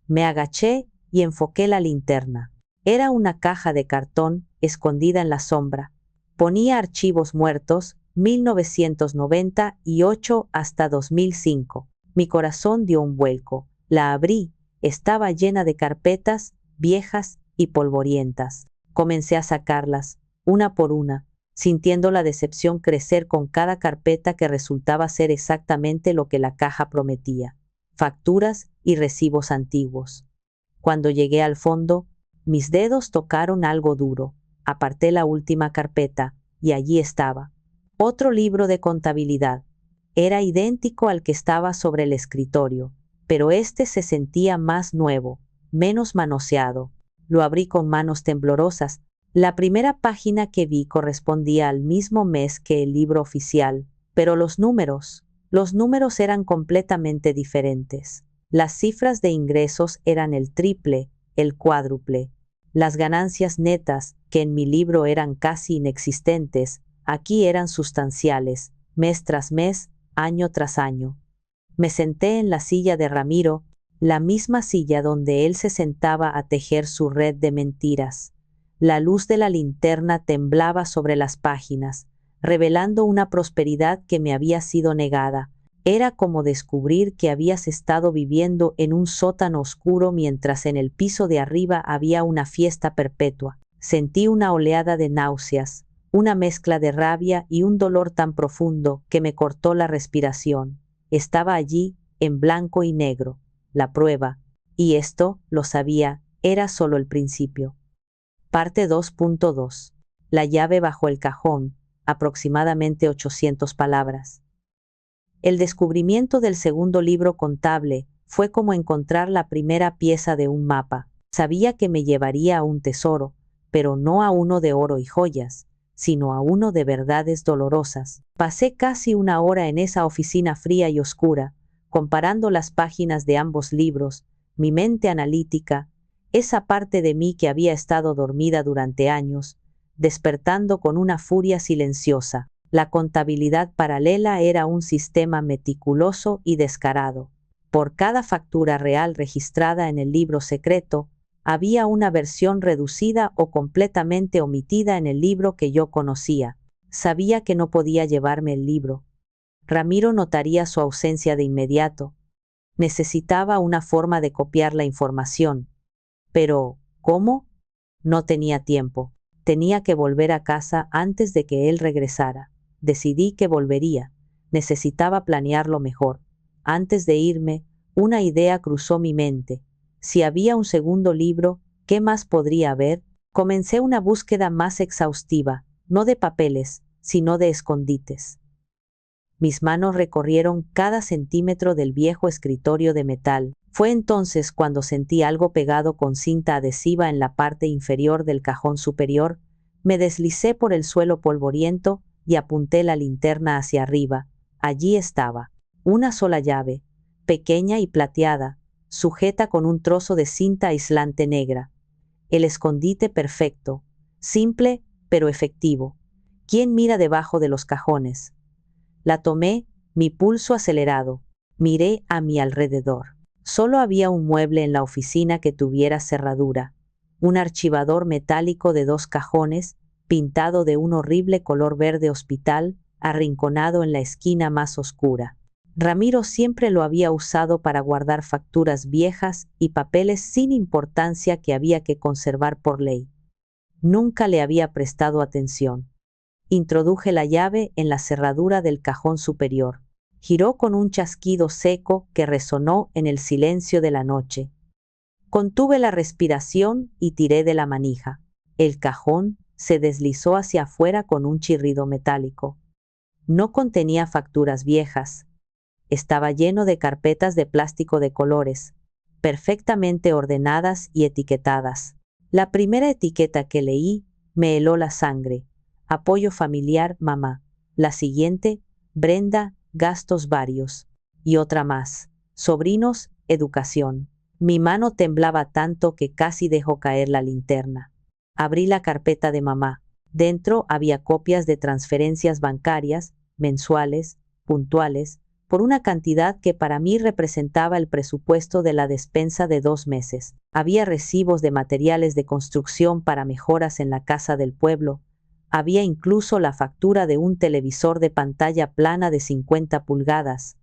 Me agaché y enfoqué la linterna. Era una caja de cartón escondida en la sombra. Ponía archivos muertos, 1998 hasta 2005. Mi corazón dio un vuelco. La abrí. Estaba llena de carpetas, viejas y polvorientas. Comencé a sacarlas, una por una, sintiendo la decepción crecer con cada carpeta que resultaba ser exactamente lo que la caja prometía: facturas y recibos antiguos. Cuando llegué al fondo, mis dedos tocaron algo duro. Aparté la última carpeta, y allí estaba. Otro libro de contabilidad. Era idéntico al que estaba sobre el escritorio, pero este se sentía más nuevo, menos manoseado. Lo abrí con manos temblorosas. La primera página que vi correspondía al mismo mes que el libro oficial, pero los números eran completamente diferentes. Las cifras de ingresos eran el triple, el cuádruple. Las ganancias netas, que en mi libro eran casi inexistentes, aquí eran sustanciales, mes tras mes, año tras año. Me senté en la silla de Ramiro, la misma silla donde él se sentaba a tejer su red de mentiras. La luz de la linterna temblaba sobre las páginas, revelando una prosperidad que me había sido negada. Era como descubrir que habías estado viviendo en un sótano oscuro mientras en el piso de arriba había una fiesta perpetua. Sentí una oleada de náuseas, una mezcla de rabia y un dolor tan profundo que me cortó la respiración. Estaba allí, en blanco y negro, la prueba, y esto, lo sabía, era solo el principio. Parte 2.2. La llave bajo el cajón, aproximadamente 800 palabras. El descubrimiento del segundo libro contable fue como encontrar la primera pieza de un mapa. Sabía que me llevaría a un tesoro, pero no a uno de oro y joyas, sino a uno de verdades dolorosas. Pasé casi una hora en esa oficina fría y oscura, comparando las páginas de ambos libros, mi mente analítica, esa parte de mí que había estado dormida durante años, despertando con una furia silenciosa. La contabilidad paralela era un sistema meticuloso y descarado. Por cada factura real registrada en el libro secreto, había una versión reducida o completamente omitida en el libro que yo conocía. Sabía que no podía llevarme el libro. Ramiro notaría su ausencia de inmediato. Necesitaba una forma de copiar la información. Pero, ¿cómo? No tenía tiempo. Tenía que volver a casa antes de que él regresara. Decidí que volvería. Necesitaba planearlo mejor. Antes de irme, una idea cruzó mi mente. Si había un segundo libro, ¿qué más podría haber? Comencé una búsqueda más exhaustiva, no de papeles, sino de escondites. Mis manos recorrieron cada centímetro del viejo escritorio de metal. Fue entonces cuando sentí algo pegado con cinta adhesiva en la parte inferior del cajón superior. Me deslicé por el suelo polvoriento y apunté la linterna hacia arriba. Allí estaba, una sola llave, pequeña y plateada, sujeta con un trozo de cinta aislante negra. El escondite perfecto, simple pero efectivo. ¿Quién mira debajo de los cajones? La tomé, mi pulso acelerado. Miré a mi alrededor. Solo había un mueble en la oficina que tuviera cerradura. Un archivador metálico de 2 cajones, pintado de un horrible color verde hospital, arrinconado en la esquina más oscura. Ramiro siempre lo había usado para guardar facturas viejas y papeles sin importancia que había que conservar por ley. Nunca le había prestado atención. Introduje la llave en la cerradura del cajón superior. Giró con un chasquido seco que resonó en el silencio de la noche. Contuve la respiración y tiré de la manija. El cajón se deslizó hacia afuera con un chirrido metálico. No contenía facturas viejas. Estaba lleno de carpetas de plástico de colores, perfectamente ordenadas y etiquetadas. La primera etiqueta que leí me heló la sangre. Apoyo familiar, mamá. La siguiente, Brenda, gastos varios. Y otra más, sobrinos, educación. Mi mano temblaba tanto que casi dejó caer la linterna. Abrí la carpeta de mamá. Dentro había copias de transferencias bancarias, mensuales, puntuales, por una cantidad que para mí representaba el presupuesto de la despensa de 2 meses. Había recibos de materiales de construcción para mejoras en la casa del pueblo. Había incluso la factura de un televisor de pantalla plana de 50 pulgadas.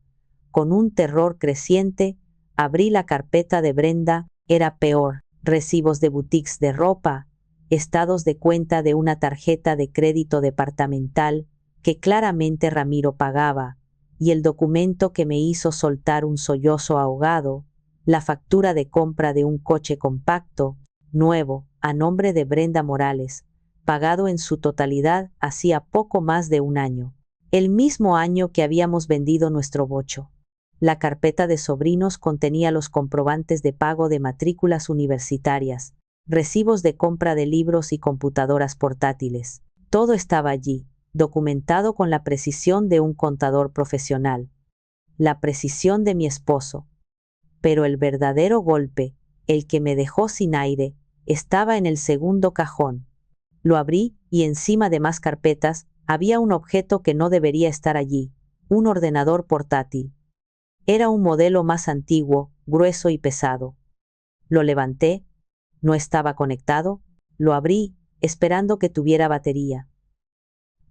Con un terror creciente, abrí la carpeta de Brenda. Era peor. Recibos de boutiques de ropa, estados de cuenta de una tarjeta de crédito departamental que claramente Ramiro pagaba, y el documento que me hizo soltar un sollozo ahogado, la factura de compra de un coche compacto, nuevo, a nombre de Brenda Morales, pagado en su totalidad hacía poco más de 1 año, el mismo año que habíamos vendido nuestro bocho. La carpeta de sobrinos contenía los comprobantes de pago de matrículas universitarias, recibos de compra de libros y computadoras portátiles. Todo estaba allí, documentado con la precisión de un contador profesional. La precisión de mi esposo. Pero el verdadero golpe, el que me dejó sin aire, estaba en el segundo cajón. Lo abrí y encima de más carpetas había un objeto que no debería estar allí, un ordenador portátil. Era un modelo más antiguo, grueso y pesado. Lo levanté, no estaba conectado, lo abrí, esperando que tuviera batería.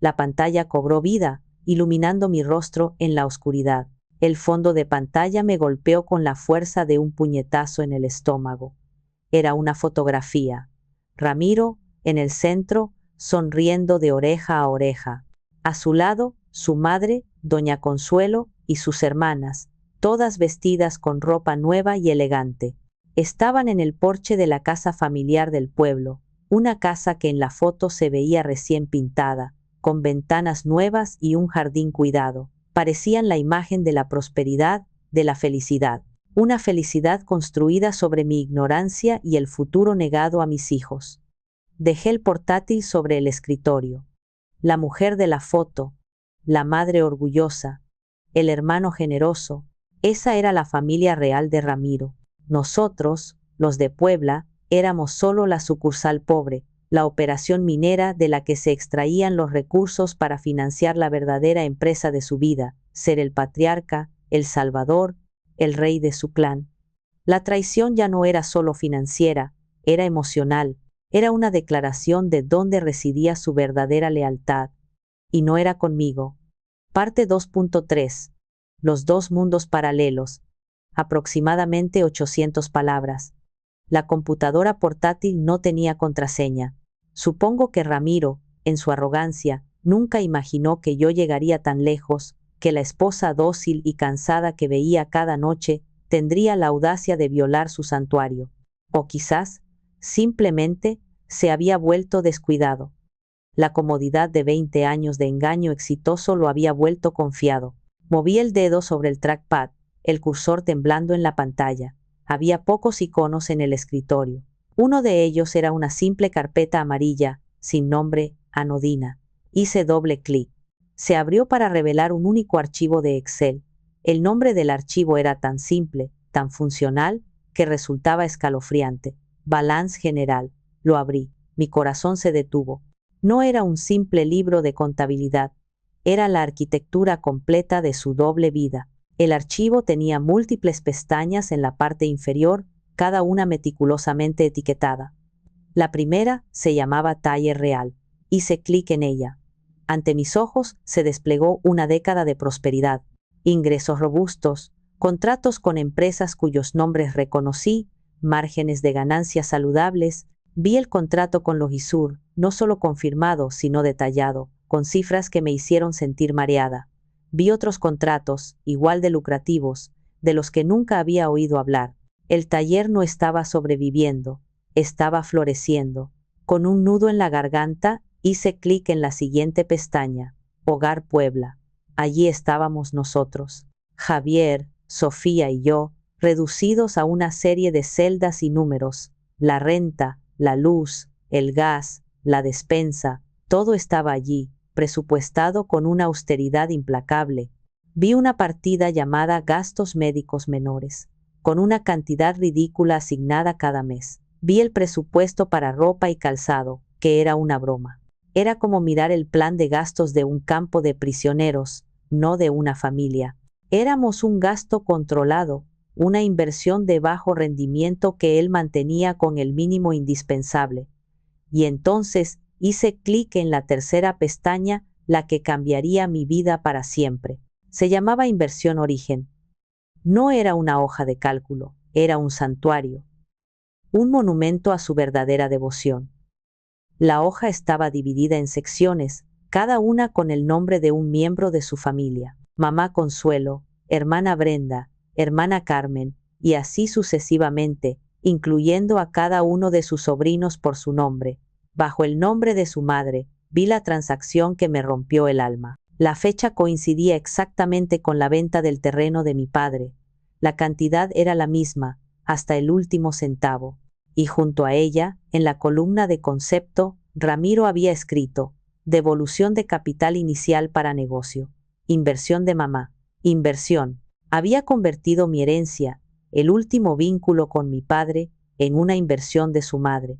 La pantalla cobró vida, iluminando mi rostro en la oscuridad. El fondo de pantalla me golpeó con la fuerza de un puñetazo en el estómago. Era una fotografía. Ramiro, en el centro, sonriendo de oreja a oreja. A su lado, su madre, doña Consuelo, y sus hermanas, todas vestidas con ropa nueva y elegante. Estaban en el porche de la casa familiar del pueblo, una casa que en la foto se veía recién pintada, con ventanas nuevas y un jardín cuidado. Parecían la imagen de la prosperidad, de la felicidad. Una felicidad construida sobre mi ignorancia y el futuro negado a mis hijos. Dejé el portátil sobre el escritorio. La mujer de la foto, la madre orgullosa, el hermano generoso, esa era la familia real de Ramiro. Nosotros, los de Puebla, éramos solo la sucursal pobre, la operación minera de la que se extraían los recursos para financiar la verdadera empresa de su vida, ser el patriarca, el salvador, el rey de su clan. La traición ya no era solo financiera, era emocional, era una declaración de dónde residía su verdadera lealtad. Y no era conmigo. Parte 2.3. Los dos mundos paralelos. Aproximadamente 800 palabras. La computadora portátil no tenía contraseña. Supongo que Ramiro, en su arrogancia, nunca imaginó que yo llegaría tan lejos, que la esposa dócil y cansada que veía cada noche tendría la audacia de violar su santuario. O quizás, simplemente, se había vuelto descuidado. La comodidad de 20 años de engaño exitoso lo había vuelto confiado. Moví el dedo sobre el trackpad, el cursor temblando en la pantalla. Había pocos iconos en el escritorio. Uno de ellos era una simple carpeta amarilla, sin nombre, anodina. Hice doble clic. Se abrió para revelar un único archivo de Excel. El nombre del archivo era tan simple, tan funcional, que resultaba escalofriante. Balance general. Lo abrí. Mi corazón se detuvo. No era un simple libro de contabilidad. Era la arquitectura completa de su doble vida. El archivo tenía múltiples pestañas en la parte inferior, cada una meticulosamente etiquetada. La primera se llamaba Taller Real. Hice clic en ella. Ante mis ojos se desplegó una década de prosperidad. Ingresos robustos, contratos con empresas cuyos nombres reconocí, márgenes de ganancias saludables. Vi el contrato con Logisur, no solo confirmado, sino detallado, con cifras que me hicieron sentir mareada. Vi otros contratos, igual de lucrativos, de los que nunca había oído hablar. El taller no estaba sobreviviendo, estaba floreciendo. Con un nudo en la garganta, hice clic en la siguiente pestaña, Hogar Puebla. Allí estábamos nosotros, Javier, Sofía y yo, reducidos a una serie de celdas y números. La renta, la luz, el gas, la despensa, todo estaba allí, presupuestado con una austeridad implacable. Vi una partida llamada gastos médicos menores. con una cantidad ridícula asignada cada mes. Vi el presupuesto para ropa y calzado, que era una broma. Era como mirar el plan de gastos de un campo de prisioneros, no de una familia. Éramos un gasto controlado, una inversión de bajo rendimiento que él mantenía con el mínimo indispensable. Y entonces hice clic en la tercera pestaña, la que cambiaría mi vida para siempre. Se llamaba Inversión Origen. No era una hoja de cálculo, era un santuario, un monumento a su verdadera devoción. La hoja estaba dividida en secciones, cada una con el nombre de un miembro de su familia: mamá Consuelo, hermana Brenda, hermana Carmen, y así sucesivamente, incluyendo a cada uno de sus sobrinos por su nombre. Bajo el nombre de su madre, vi la transacción que me rompió el alma. La fecha coincidía exactamente con la venta del terreno de mi padre. La cantidad era la misma, hasta el último centavo. Y junto a ella, en la columna de concepto, Ramiro había escrito: devolución de capital inicial para negocio. Inversión de mamá. Inversión. Había convertido mi herencia, el último vínculo con mi padre, en una inversión de su madre.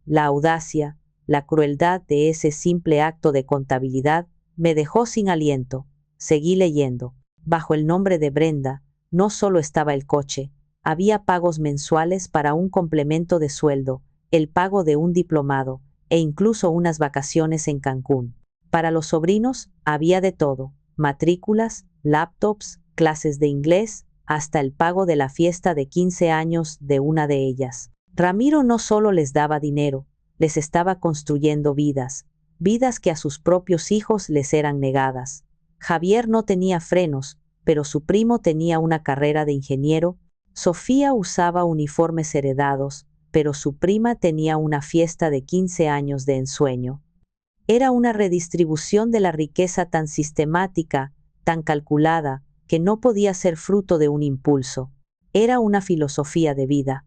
La audacia, la crueldad de ese simple acto de contabilidad me dejó sin aliento. Seguí leyendo. Bajo el nombre de Brenda, no solo estaba el coche, había pagos mensuales para un complemento de sueldo, el pago de un diplomado, e incluso unas vacaciones en Cancún. Para los sobrinos había de todo: matrículas, laptops, clases de inglés, hasta el pago de la fiesta de 15 años de una de ellas. Ramiro no solo les daba dinero, les estaba construyendo vidas, vidas que a sus propios hijos les eran negadas. Javier no tenía frenos, pero su primo tenía una carrera de ingeniero. Sofía usaba uniformes heredados, pero su prima tenía una fiesta de 15 años de ensueño. Era una redistribución de la riqueza tan sistemática, tan calculada, que no podía ser fruto de un impulso. Era una filosofía de vida.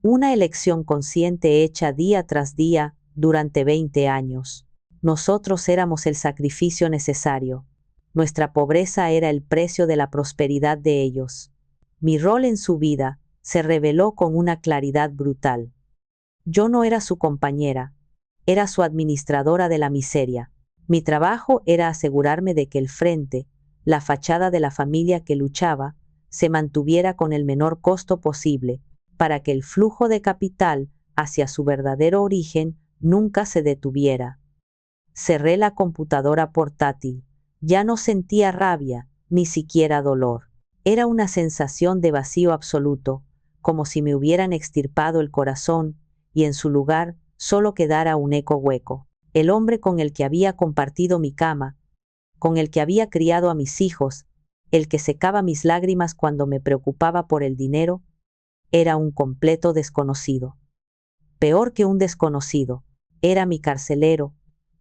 Una elección consciente hecha día tras día, durante 20 años. Nosotros éramos el sacrificio necesario. Nuestra pobreza era el precio de la prosperidad de ellos. Mi rol en su vida se reveló con una claridad brutal. Yo no era su compañera, era su administradora de la miseria. Mi trabajo era asegurarme de que el frente, la fachada de la familia que luchaba, se mantuviera con el menor costo posible, para que el flujo de capital hacia su verdadero origen nunca se detuviera. Cerré la computadora portátil. Ya no sentía rabia, ni siquiera dolor. Era una sensación de vacío absoluto, como si me hubieran extirpado el corazón, y en su lugar solo quedara un eco hueco. El hombre con el que había compartido mi cama, con el que había criado a mis hijos, el que secaba mis lágrimas cuando me preocupaba por el dinero, era un completo desconocido. Peor que un desconocido, era mi carcelero,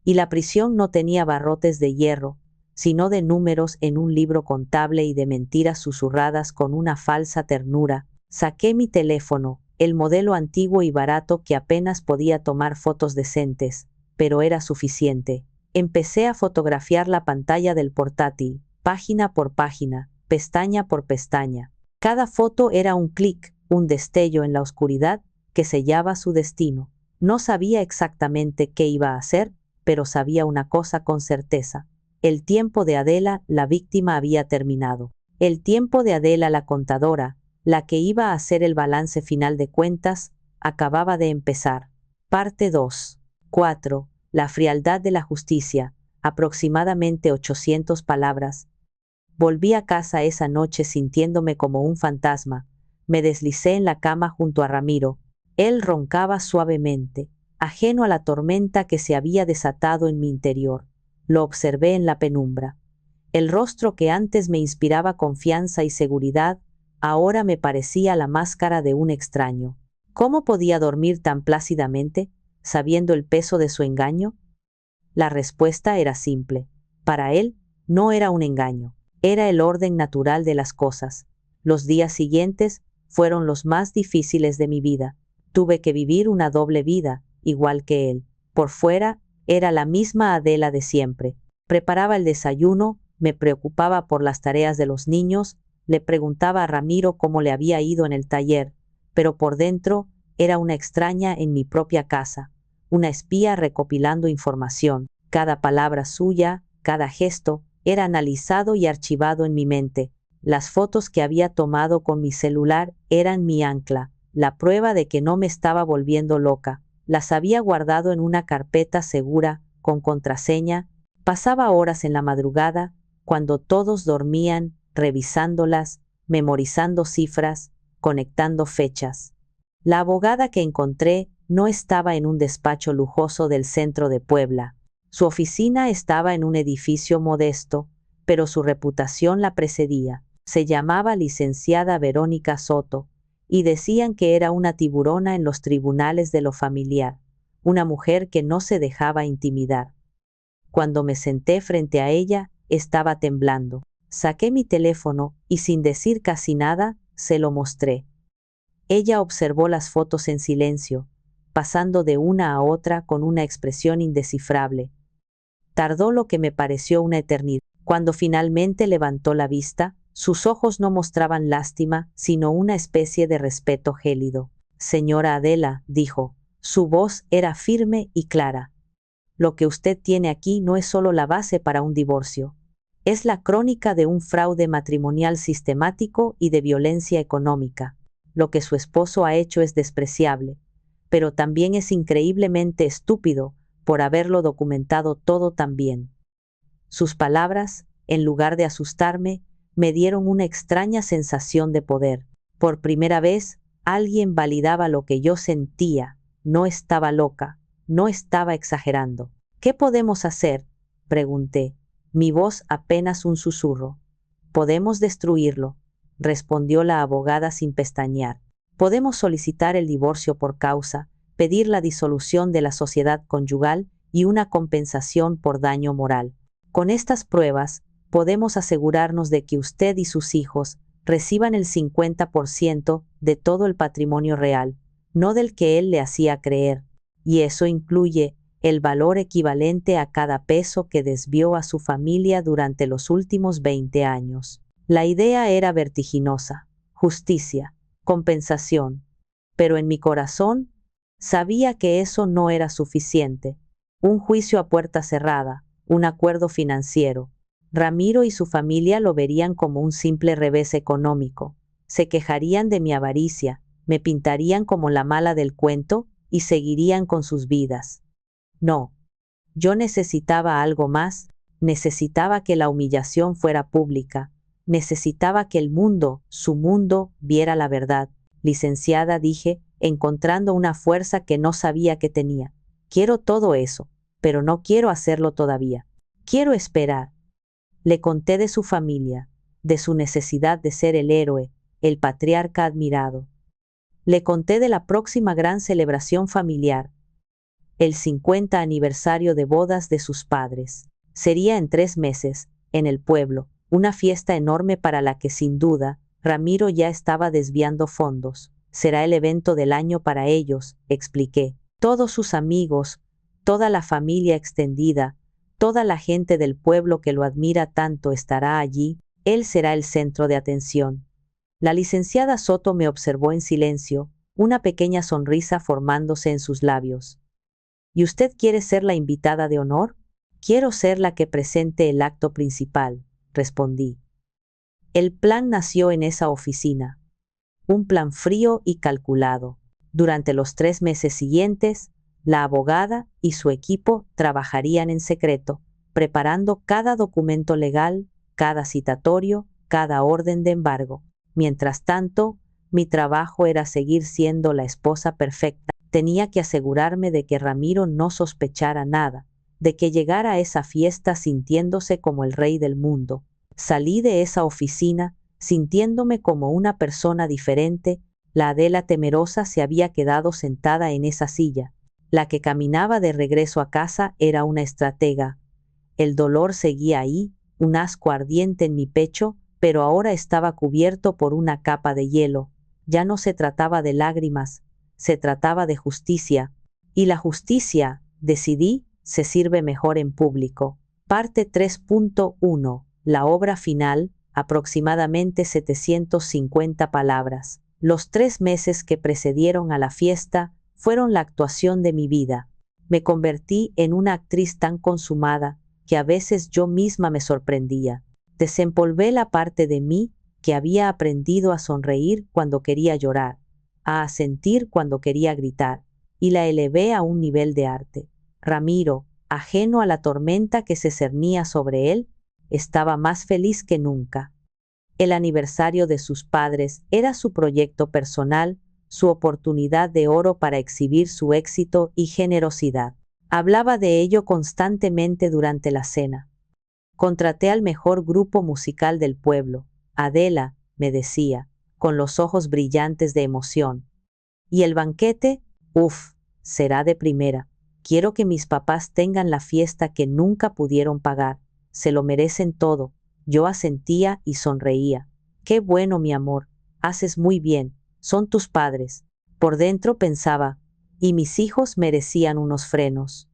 y la prisión no tenía barrotes de hierro, sino de números en un libro contable y de mentiras susurradas con una falsa ternura. Saqué mi teléfono, el modelo antiguo y barato que apenas podía tomar fotos decentes, pero era suficiente. Empecé a fotografiar la pantalla del portátil, página por página, pestaña por pestaña. Cada foto era un clic, un destello en la oscuridad que sellaba su destino. No sabía exactamente qué iba a hacer, pero sabía una cosa con certeza. El tiempo de Adela, la víctima, había terminado. El tiempo de Adela, la contadora, la que iba a hacer el balance final de cuentas, acababa de empezar. Parte 2. 4. La frialdad de la justicia. Aproximadamente 800 palabras. Volví a casa esa noche sintiéndome como un fantasma. Me deslicé en la cama junto a Ramiro. Él roncaba suavemente, ajeno a la tormenta que se había desatado en mi interior. Lo observé en la penumbra. El rostro que antes me inspiraba confianza y seguridad, ahora me parecía la máscara de un extraño. ¿Cómo podía dormir tan plácidamente, sabiendo el peso de su engaño? La respuesta era simple. Para él, no era un engaño, era el orden natural de las cosas. Los días siguientes fueron los más difíciles de mi vida. Tuve que vivir una doble vida, igual que él. Por fuera, era la misma Adela de siempre. Preparaba el desayuno, me preocupaba por las tareas de los niños, Le preguntaba a Ramiro cómo le había ido en el taller, pero por dentro era una extraña en mi propia casa, una espía recopilando información. Cada palabra suya, cada gesto, era analizado y archivado en mi mente. Las fotos que había tomado con mi celular eran mi ancla, la prueba de que no me estaba volviendo loca. Las había guardado en una carpeta segura, con contraseña. Pasaba horas en la madrugada, cuando todos dormían, revisándolas, memorizando cifras, conectando fechas. La abogada que encontré no estaba en un despacho lujoso del centro de Puebla. Su oficina estaba en un edificio modesto, pero su reputación la precedía. Se llamaba licenciada Verónica Soto, y decían que era una tiburona en los tribunales de lo familiar, una mujer que no se dejaba intimidar. Cuando me senté frente a ella, estaba temblando. Saqué mi teléfono y sin decir casi nada, se lo mostré. Ella observó las fotos en silencio, pasando de una a otra con una expresión indescifrable. Tardó lo que me pareció una eternidad. Cuando finalmente levantó la vista, sus ojos no mostraban lástima, sino una especie de respeto gélido. Señora Adela, dijo, su voz era firme y clara. Lo que usted tiene aquí no es solo la base para un divorcio. Es la crónica de un fraude matrimonial sistemático y de violencia económica. Lo que su esposo ha hecho es despreciable, pero también es increíblemente estúpido por haberlo documentado todo tan bien. Sus palabras, en lugar de asustarme, me dieron una extraña sensación de poder. Por primera vez, alguien validaba lo que yo sentía. No estaba loca, no estaba exagerando. ¿Qué podemos hacer?, pregunté, mi voz apenas un susurro. Podemos destruirlo, respondió la abogada sin pestañear. Podemos solicitar el divorcio por causa, pedir la disolución de la sociedad conyugal y una compensación por daño moral. Con estas pruebas, podemos asegurarnos de que usted y sus hijos reciban el 50% de todo el patrimonio real, no del que él le hacía creer, y eso incluye el valor equivalente a cada peso que desvió a su familia durante los últimos 20 años. La idea era vertiginosa, justicia, compensación, pero en mi corazón sabía que eso no era suficiente. Un juicio a puerta cerrada, un acuerdo financiero. Ramiro y su familia lo verían como un simple revés económico. Se quejarían de mi avaricia, me pintarían como la mala del cuento y seguirían con sus vidas. No, yo necesitaba algo más, necesitaba que la humillación fuera pública, necesitaba que el mundo, su mundo, viera la verdad. Licenciada, dije, encontrando una fuerza que no sabía que tenía. Quiero todo eso, pero no quiero hacerlo todavía. Quiero esperar. Le conté de su familia, de su necesidad de ser el héroe, el patriarca admirado. Le conté de la próxima gran celebración familiar, el 50 aniversario de bodas de sus padres. Sería en 3 meses, en el pueblo, una fiesta enorme para la que sin duda, Ramiro ya estaba desviando fondos. Será el evento del año para ellos, expliqué. Todos sus amigos, toda la familia extendida, toda la gente del pueblo que lo admira tanto estará allí, él será el centro de atención. La licenciada Soto me observó en silencio, una pequeña sonrisa formándose en sus labios. ¿Y usted quiere ser la invitada de honor? Quiero ser la que presente el acto principal, respondí. El plan nació en esa oficina. Un plan frío y calculado. Durante los 3 meses siguientes, la abogada y su equipo trabajarían en secreto, preparando cada documento legal, cada citatorio, cada orden de embargo. Mientras tanto, mi trabajo era seguir siendo la esposa perfecta. Tenía que asegurarme de que Ramiro no sospechara nada, de que llegara a esa fiesta sintiéndose como el rey del mundo. Salí de esa oficina sintiéndome como una persona diferente. La Adela temerosa se había quedado sentada en esa silla. La que caminaba de regreso a casa era una estratega. El dolor seguía ahí, un asco ardiente en mi pecho, pero ahora estaba cubierto por una capa de hielo. Ya no se trataba de lágrimas, se trataba de justicia. Y la justicia, decidí, se sirve mejor en público. Parte 3.1. La obra final, aproximadamente 750 palabras. Los 3 meses que precedieron a la fiesta fueron la actuación de mi vida. Me convertí en una actriz tan consumada que a veces yo misma me sorprendía. Desempolvé la parte de mí que había aprendido a sonreír cuando quería llorar, a asentir cuando quería gritar, y la elevé a un nivel de arte. Ramiro, ajeno a la tormenta que se cernía sobre él, estaba más feliz que nunca. El aniversario de sus padres era su proyecto personal, su oportunidad de oro para exhibir su éxito y generosidad. Hablaba de ello constantemente durante la cena. Contraté al mejor grupo musical del pueblo. Adela, me decía, con los ojos brillantes de emoción. Y el banquete, uff, será de primera. Quiero que mis papás tengan la fiesta que nunca pudieron pagar. Se lo merecen todo. Yo asentía y sonreía. Qué bueno, mi amor, haces muy bien, son tus padres. Por dentro pensaba, y mis hijos merecían unos frenos.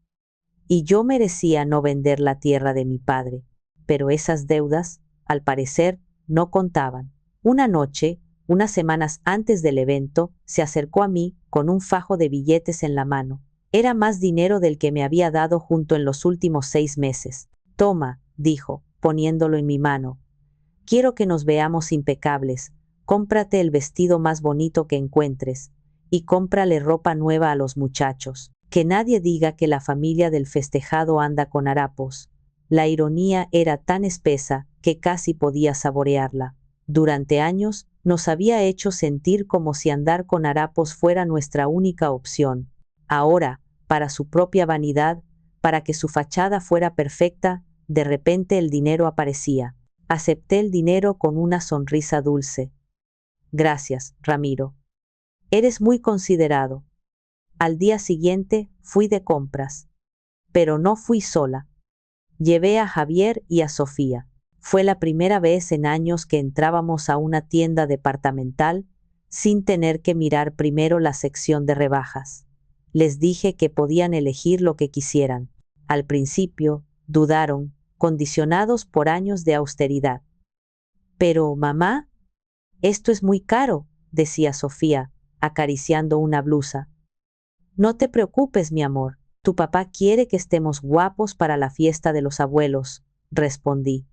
Y yo merecía no vender la tierra de mi padre. Pero esas deudas, al parecer, no contaban. Una noche, unas semanas antes del evento, se acercó a mí con un fajo de billetes en la mano. Era más dinero del que me había dado junto en los últimos 6 meses. Toma, dijo, poniéndolo en mi mano. Quiero que nos veamos impecables. Cómprate el vestido más bonito que encuentres y cómprale ropa nueva a los muchachos. Que nadie diga que la familia del festejado anda con harapos. La ironía era tan espesa que casi podía saborearla. Durante años nos había hecho sentir como si andar con harapos fuera nuestra única opción. Ahora, para su propia vanidad, para que su fachada fuera perfecta, de repente el dinero aparecía. Acepté el dinero con una sonrisa dulce. Gracias, Ramiro. Eres muy considerado. Al día siguiente fui de compras. Pero no fui sola. Llevé a Javier y a Sofía. Fue la primera vez en años que entrábamos a una tienda departamental sin tener que mirar primero la sección de rebajas. Les dije que podían elegir lo que quisieran. Al principio, dudaron, condicionados por años de austeridad. Pero, mamá, esto es muy caro, decía Sofía, acariciando una blusa. No te preocupes, mi amor, tu papá quiere que estemos guapos para la fiesta de los abuelos, respondí.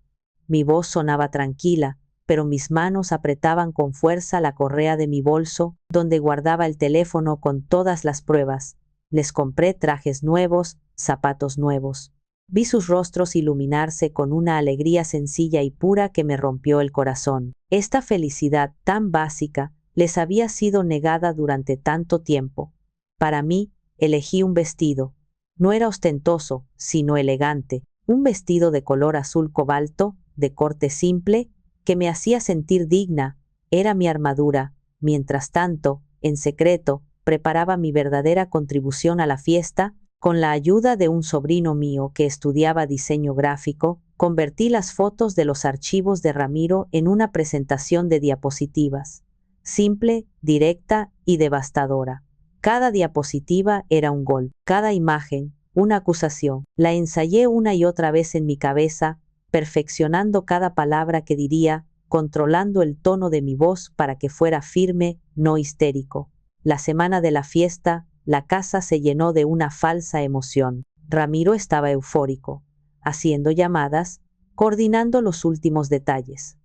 Mi voz sonaba tranquila, pero mis manos apretaban con fuerza la correa de mi bolso, donde guardaba el teléfono con todas las pruebas. Les compré trajes nuevos, zapatos nuevos. Vi sus rostros iluminarse con una alegría sencilla y pura que me rompió el corazón. Esta felicidad tan básica les había sido negada durante tanto tiempo. Para mí, elegí un vestido. No era ostentoso, sino elegante. Un vestido de color azul cobalto, de corte simple, que me hacía sentir digna. Era mi armadura. Mientras tanto, en secreto, preparaba mi verdadera contribución a la fiesta. Con la ayuda de un sobrino mío que estudiaba diseño gráfico, convertí las fotos de los archivos de Ramiro en una presentación de diapositivas. Simple, directa y devastadora. Cada diapositiva era un gol, cada imagen, una acusación. La ensayé una y otra vez en mi cabeza, perfeccionando cada palabra que diría, controlando el tono de mi voz para que fuera firme, no histérico. La semana de la fiesta, la casa se llenó de una falsa emoción. Ramiro estaba eufórico, haciendo llamadas, coordinando los últimos detalles.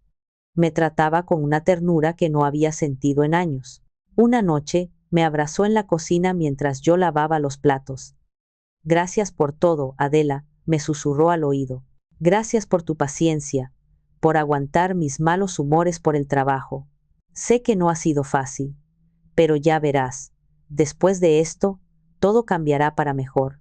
Me trataba con una ternura que no había sentido en años. Una noche, me abrazó en la cocina mientras yo lavaba los platos. Gracias por todo, Adela, me susurró al oído. Gracias por tu paciencia, por aguantar mis malos humores por el trabajo. Sé que no ha sido fácil, pero ya verás. Después de esto, todo cambiará para mejor.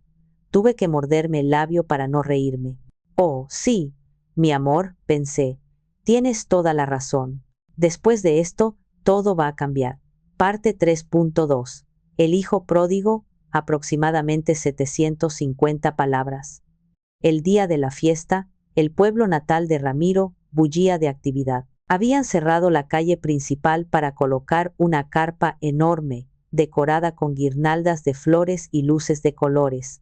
Tuve que morderme el labio para no reírme. Oh, sí, mi amor, pensé. Tienes toda la razón. Después de esto, todo va a cambiar. Parte 3.2. El hijo pródigo, aproximadamente 750 palabras. El día de la fiesta, el pueblo natal de Ramiro bullía de actividad. Habían cerrado la calle principal para colocar una carpa enorme, decorada con guirnaldas de flores y luces de colores.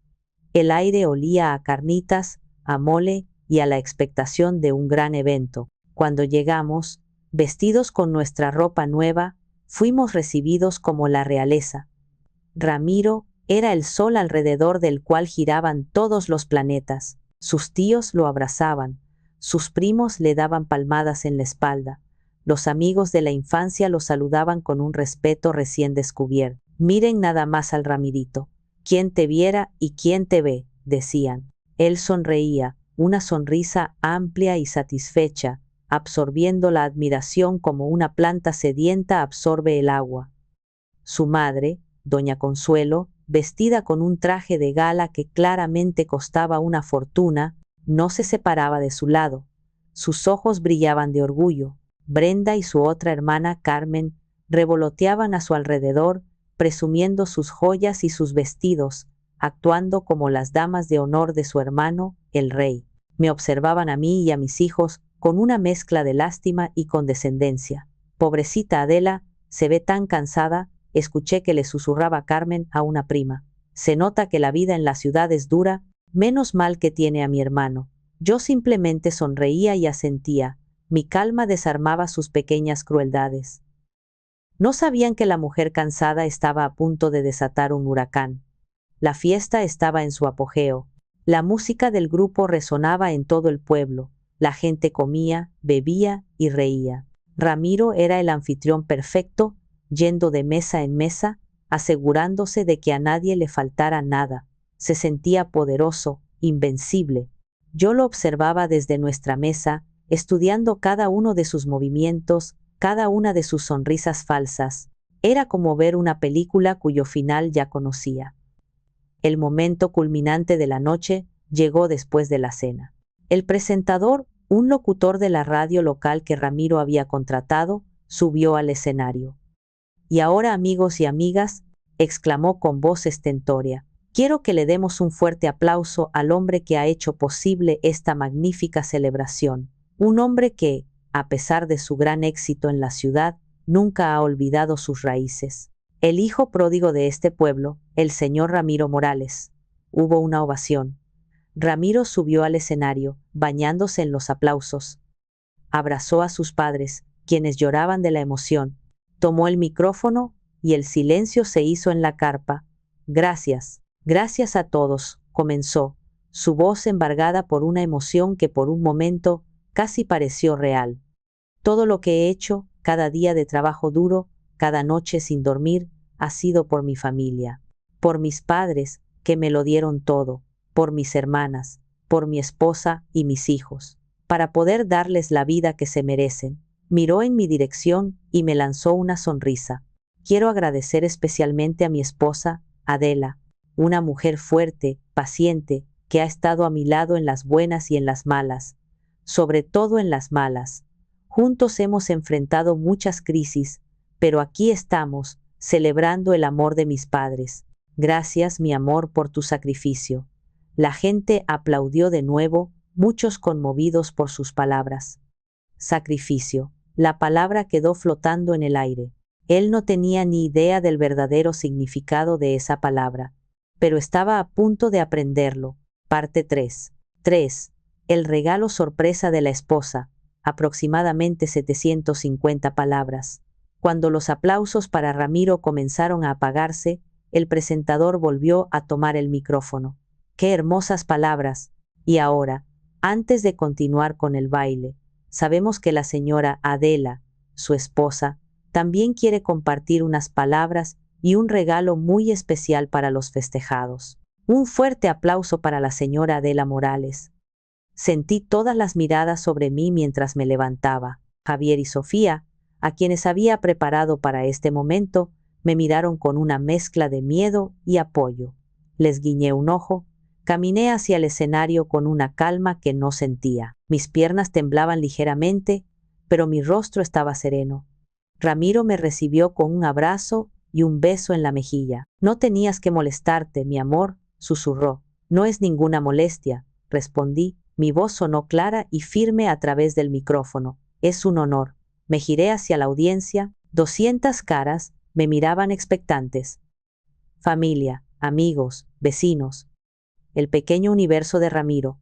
El aire olía a carnitas, a mole y a la expectación de un gran evento. Cuando llegamos, vestidos con nuestra ropa nueva, fuimos recibidos como la realeza. Ramiro era el sol alrededor del cual giraban todos los planetas. Sus tíos lo abrazaban, sus primos le daban palmadas en la espalda, los amigos de la infancia lo saludaban con un respeto recién descubierto. Miren nada más al Ramirito. ¿Quién te viera y quién te ve?, decían. Él sonreía, una sonrisa amplia y satisfecha, absorbiendo la admiración como una planta sedienta absorbe el agua. Su madre, doña Consuelo, vestida con un traje de gala que claramente costaba una fortuna, no se separaba de su lado. Sus ojos brillaban de orgullo. Brenda y su otra hermana Carmen revoloteaban a su alrededor, presumiendo sus joyas y sus vestidos, actuando como las damas de honor de su hermano, el rey. Me observaban a mí y a mis hijos con una mezcla de lástima y condescendencia. Pobrecita Adela, se ve tan cansada, escuché que le susurraba Carmen a una prima. Se nota que la vida en la ciudad es dura, menos mal que tiene a mi hermano. Yo simplemente sonreía y asentía. Mi calma desarmaba sus pequeñas crueldades. No sabían que la mujer cansada estaba a punto de desatar un huracán. La fiesta estaba en su apogeo. La música del grupo resonaba en todo el pueblo. La gente comía, bebía y reía. Ramiro era el anfitrión perfecto, yendo de mesa en mesa, asegurándose de que a nadie le faltara nada. Se sentía poderoso, invencible. Yo lo observaba desde nuestra mesa, estudiando cada uno de sus movimientos, cada una de sus sonrisas falsas. Era como ver una película cuyo final ya conocía. El momento culminante de la noche llegó después de la cena. El presentador, un locutor de la radio local que Ramiro había contratado, subió al escenario. Y ahora, amigos y amigas, exclamó con voz estentórea, quiero que le demos un fuerte aplauso al hombre que ha hecho posible esta magnífica celebración. Un hombre que, a pesar de su gran éxito en la ciudad, nunca ha olvidado sus raíces. El hijo pródigo de este pueblo, el señor Ramiro Morales. Hubo una ovación. Ramiro subió al escenario, bañándose en los aplausos. Abrazó a sus padres, quienes lloraban de la emoción. Tomó el micrófono y el silencio se hizo en la carpa. Gracias, gracias a todos, comenzó, su voz embargada por una emoción que por un momento casi pareció real. Todo lo que he hecho, cada día de trabajo duro, cada noche sin dormir, ha sido por mi familia, por mis padres, que me lo dieron todo, por mis hermanas, por mi esposa y mis hijos, para poder darles la vida que se merecen. Miró en mi dirección y me lanzó una sonrisa. Quiero agradecer especialmente a mi esposa, Adela, una mujer fuerte, paciente, que ha estado a mi lado en las buenas y en las malas, sobre todo en las malas. Juntos hemos enfrentado muchas crisis, pero aquí estamos, celebrando el amor de mis padres. Gracias, mi amor, por tu sacrificio. La gente aplaudió de nuevo, muchos conmovidos por sus palabras. Sacrificio. La palabra quedó flotando en el aire. Él no tenía ni idea del verdadero significado de esa palabra, pero estaba a punto de aprenderlo. Parte 3. 3. El regalo sorpresa de la esposa. Aproximadamente 750 palabras. Cuando los aplausos para Ramiro comenzaron a apagarse, el presentador volvió a tomar el micrófono. ¡Qué hermosas palabras! Y ahora, antes de continuar con el baile, sabemos que la señora Adela, su esposa, también quiere compartir unas palabras y un regalo muy especial para los festejados. Un fuerte aplauso para la señora Adela Morales. Sentí todas las miradas sobre mí mientras me levantaba. Javier y Sofía, a quienes había preparado para este momento, me miraron con una mezcla de miedo y apoyo. Les guiñé un ojo. Caminé hacia el escenario con una calma que no sentía. Mis piernas temblaban ligeramente, pero mi rostro estaba sereno. Ramiro me recibió con un abrazo y un beso en la mejilla. No tenías que molestarte, mi amor, susurró. No es ninguna molestia, respondí. Mi voz sonó clara y firme a través del micrófono. Es un honor. Me giré hacia la audiencia. 200 caras me miraban expectantes. Familia, amigos, vecinos. El pequeño universo de Ramiro.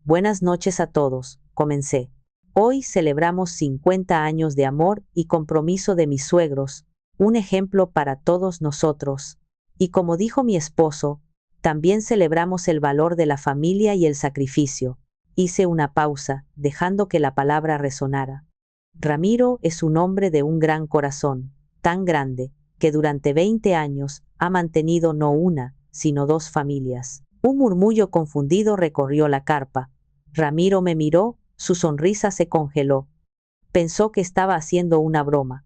Buenas noches a todos, comencé. Hoy celebramos 50 años de amor y compromiso de mis suegros, un ejemplo para todos nosotros. Y como dijo mi esposo, también celebramos el valor de la familia y el sacrificio. Hice una pausa, dejando que la palabra resonara. Ramiro es un hombre de un gran corazón, tan grande, que durante 20 años ha mantenido no una, sino dos familias. Un murmullo confundido recorrió la carpa. Ramiro me miró, su sonrisa se congeló. Pensó que estaba haciendo una broma.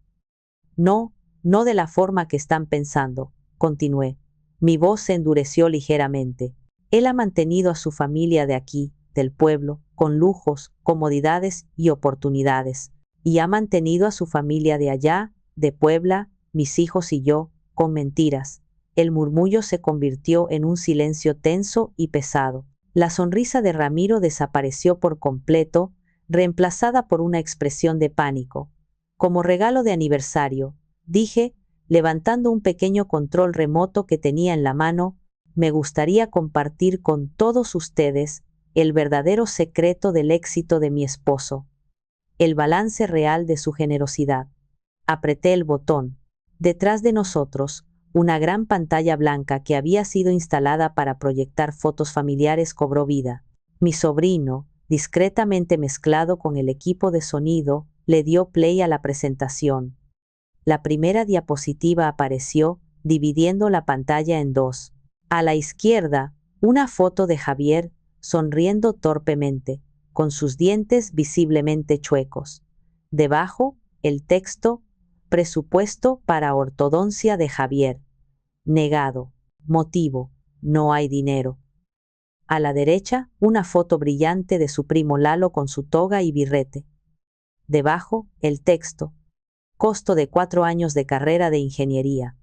No, no de la forma que están pensando, continué. Mi voz se endureció ligeramente. Él ha mantenido a su familia de aquí, del pueblo, con lujos, comodidades y oportunidades. Y ha mantenido a su familia de allá, de Puebla, mis hijos y yo, con mentiras. El murmullo se convirtió en un silencio tenso y pesado. La sonrisa de Ramiro desapareció por completo, reemplazada por una expresión de pánico. Como regalo de aniversario, dije, levantando un pequeño control remoto que tenía en la mano, me gustaría compartir con todos ustedes el verdadero secreto del éxito de mi esposo, el balance real de su generosidad. Apreté el botón. Detrás de nosotros, una gran pantalla blanca que había sido instalada para proyectar fotos familiares cobró vida. Mi sobrino, discretamente mezclado con el equipo de sonido, le dio play a la presentación. La primera diapositiva apareció, dividiendo la pantalla en dos. A la izquierda, una foto de Javier, sonriendo torpemente, con sus dientes visiblemente chuecos. Debajo, el texto, presupuesto para ortodoncia de Javier. Negado. Motivo, no hay dinero. A la derecha, una foto brillante de su primo Lalo con su toga y birrete. Debajo, el texto. Costo de 4 años de carrera de ingeniería.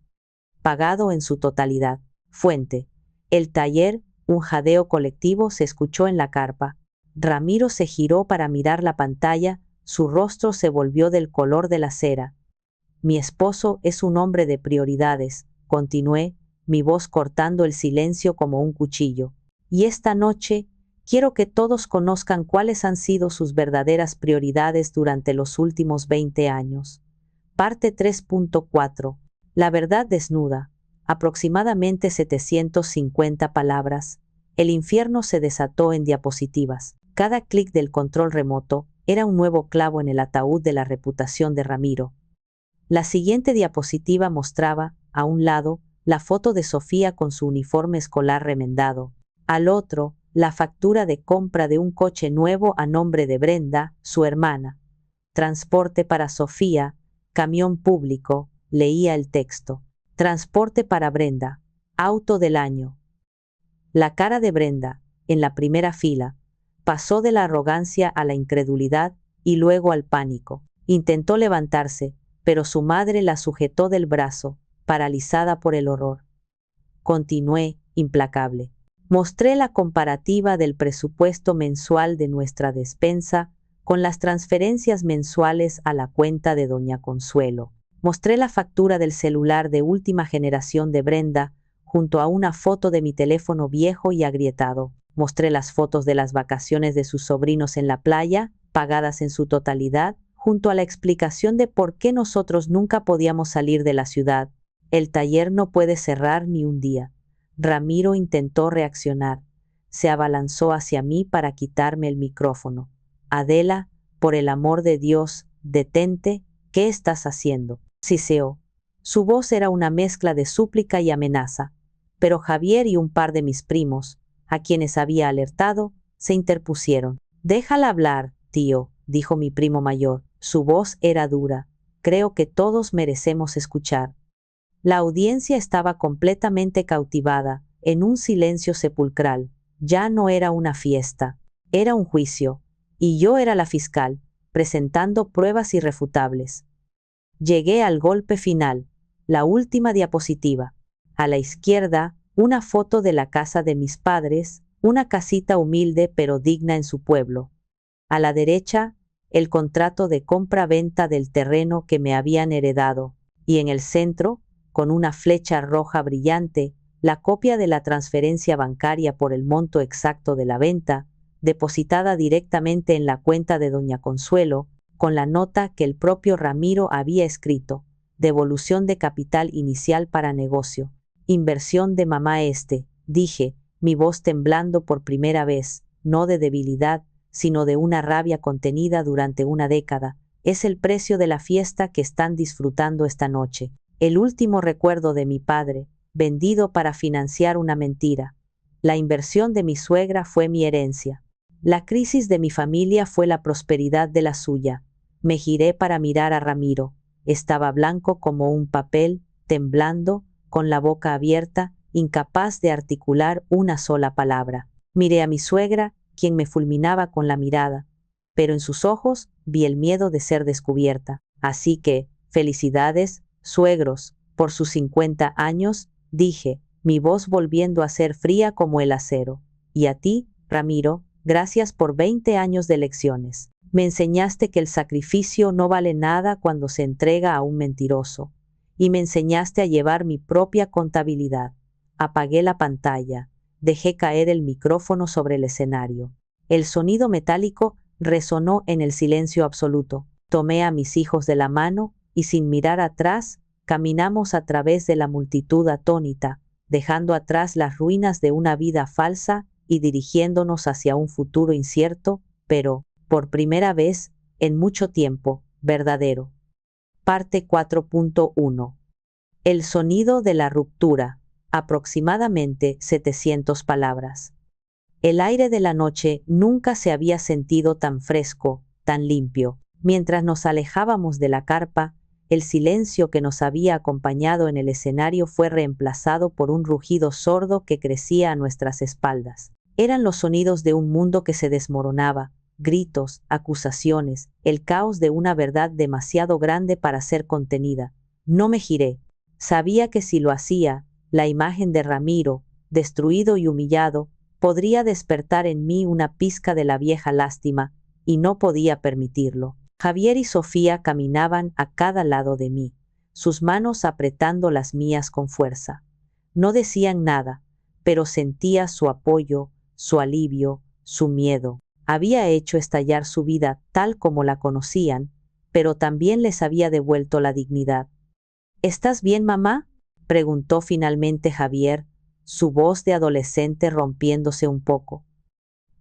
Pagado en su totalidad. Fuente. El taller, un jadeo colectivo se escuchó en la carpa. Ramiro se giró para mirar la pantalla, su rostro se volvió del color de la cera. Mi esposo es un hombre de prioridades, continué, mi voz cortando el silencio como un cuchillo. Y esta noche, quiero que todos conozcan cuáles han sido sus verdaderas prioridades durante los últimos 20 años. Parte 3.4. La verdad desnuda. Aproximadamente 750 palabras. El infierno se desató en diapositivas. Cada clic del control remoto era un nuevo clavo en el ataúd de la reputación de Ramiro. La siguiente diapositiva mostraba, a un lado, la foto de Sofía con su uniforme escolar remendado. Al otro, la factura de compra de un coche nuevo a nombre de Brenda, su hermana. Transporte para Sofía, camión público, leía el texto. Transporte para Brenda, auto del año. La cara de Brenda, en la primera fila, pasó de la arrogancia a la incredulidad y luego al pánico. Intentó levantarse, pero su madre la sujetó del brazo, paralizada por el horror. Continué, implacable. Mostré la comparativa del presupuesto mensual de nuestra despensa con las transferencias mensuales a la cuenta de Doña Consuelo. Mostré la factura del celular de última generación de Brenda junto a una foto de mi teléfono viejo y agrietado. Mostré las fotos de las vacaciones de sus sobrinos en la playa, pagadas en su totalidad, junto a la explicación de por qué nosotros nunca podíamos salir de la ciudad. El taller no puede cerrar ni un día. Ramiro intentó reaccionar. Se abalanzó hacia mí para quitarme el micrófono. Adela, por el amor de Dios, detente, ¿qué estás haciendo? Siseó. Su voz era una mezcla de súplica y amenaza. Pero Javier y un par de mis primos, a quienes había alertado, se interpusieron. Déjala hablar, tío, dijo mi primo mayor. Su voz era dura. Creo que todos merecemos escuchar. La audiencia estaba completamente cautivada, en un silencio sepulcral. Ya no era una fiesta, era un juicio, y yo era la fiscal, presentando pruebas irrefutables. Llegué al golpe final, la última diapositiva. A la izquierda, una foto de la casa de mis padres, una casita humilde pero digna en su pueblo. A la derecha, el contrato de compra-venta del terreno que me habían heredado, y en el centro, con una flecha roja brillante, la copia de la transferencia bancaria por el monto exacto de la venta, depositada directamente en la cuenta de doña Consuelo, con la nota que el propio Ramiro había escrito: devolución de capital inicial para negocio, inversión de mamá. Dije, mi voz temblando por primera vez, no de debilidad, sino de una rabia contenida durante una década, es el precio de la fiesta que están disfrutando esta noche, el último recuerdo de mi padre, vendido para financiar una mentira. La inversión de mi suegra fue mi herencia. La crisis de mi familia fue la prosperidad de la suya. Me giré para mirar a Ramiro. Estaba blanco como un papel, temblando, con la boca abierta, incapaz de articular una sola palabra. Miré a mi suegra, quien me fulminaba con la mirada, pero en sus ojos vi el miedo de ser descubierta. Así que, felicidades, suegros, por sus 50 años, dije, mi voz volviendo a ser fría como el acero. Y a ti, Ramiro, gracias por 20 años de lecciones. Me enseñaste que el sacrificio no vale nada cuando se entrega a un mentiroso. Y me enseñaste a llevar mi propia contabilidad. Apagué la pantalla. Dejé caer el micrófono sobre el escenario. El sonido metálico resonó en el silencio absoluto. Tomé a mis hijos de la mano y sin mirar atrás, caminamos a través de la multitud atónita, dejando atrás las ruinas de una vida falsa y dirigiéndonos hacia un futuro incierto, pero, por primera vez, en mucho tiempo, verdadero. Parte 4.1. El sonido de la ruptura. Aproximadamente 700 palabras. El aire de la noche nunca se había sentido tan fresco, tan limpio. Mientras nos alejábamos de la carpa, el silencio que nos había acompañado en el escenario fue reemplazado por un rugido sordo que crecía a nuestras espaldas. Eran los sonidos de un mundo que se desmoronaba, gritos, acusaciones, el caos de una verdad demasiado grande para ser contenida. No me giré. Sabía que si lo hacía, la imagen de Ramiro, destruido y humillado, podría despertar en mí una pizca de la vieja lástima, y no podía permitirlo. Javier y Sofía caminaban a cada lado de mí, sus manos apretando las mías con fuerza. No decían nada, pero sentía su apoyo, su alivio, su miedo. Había hecho estallar su vida tal como la conocían, pero también les había devuelto la dignidad. ¿Estás bien, mamá?, preguntó finalmente Javier, su voz de adolescente rompiéndose un poco.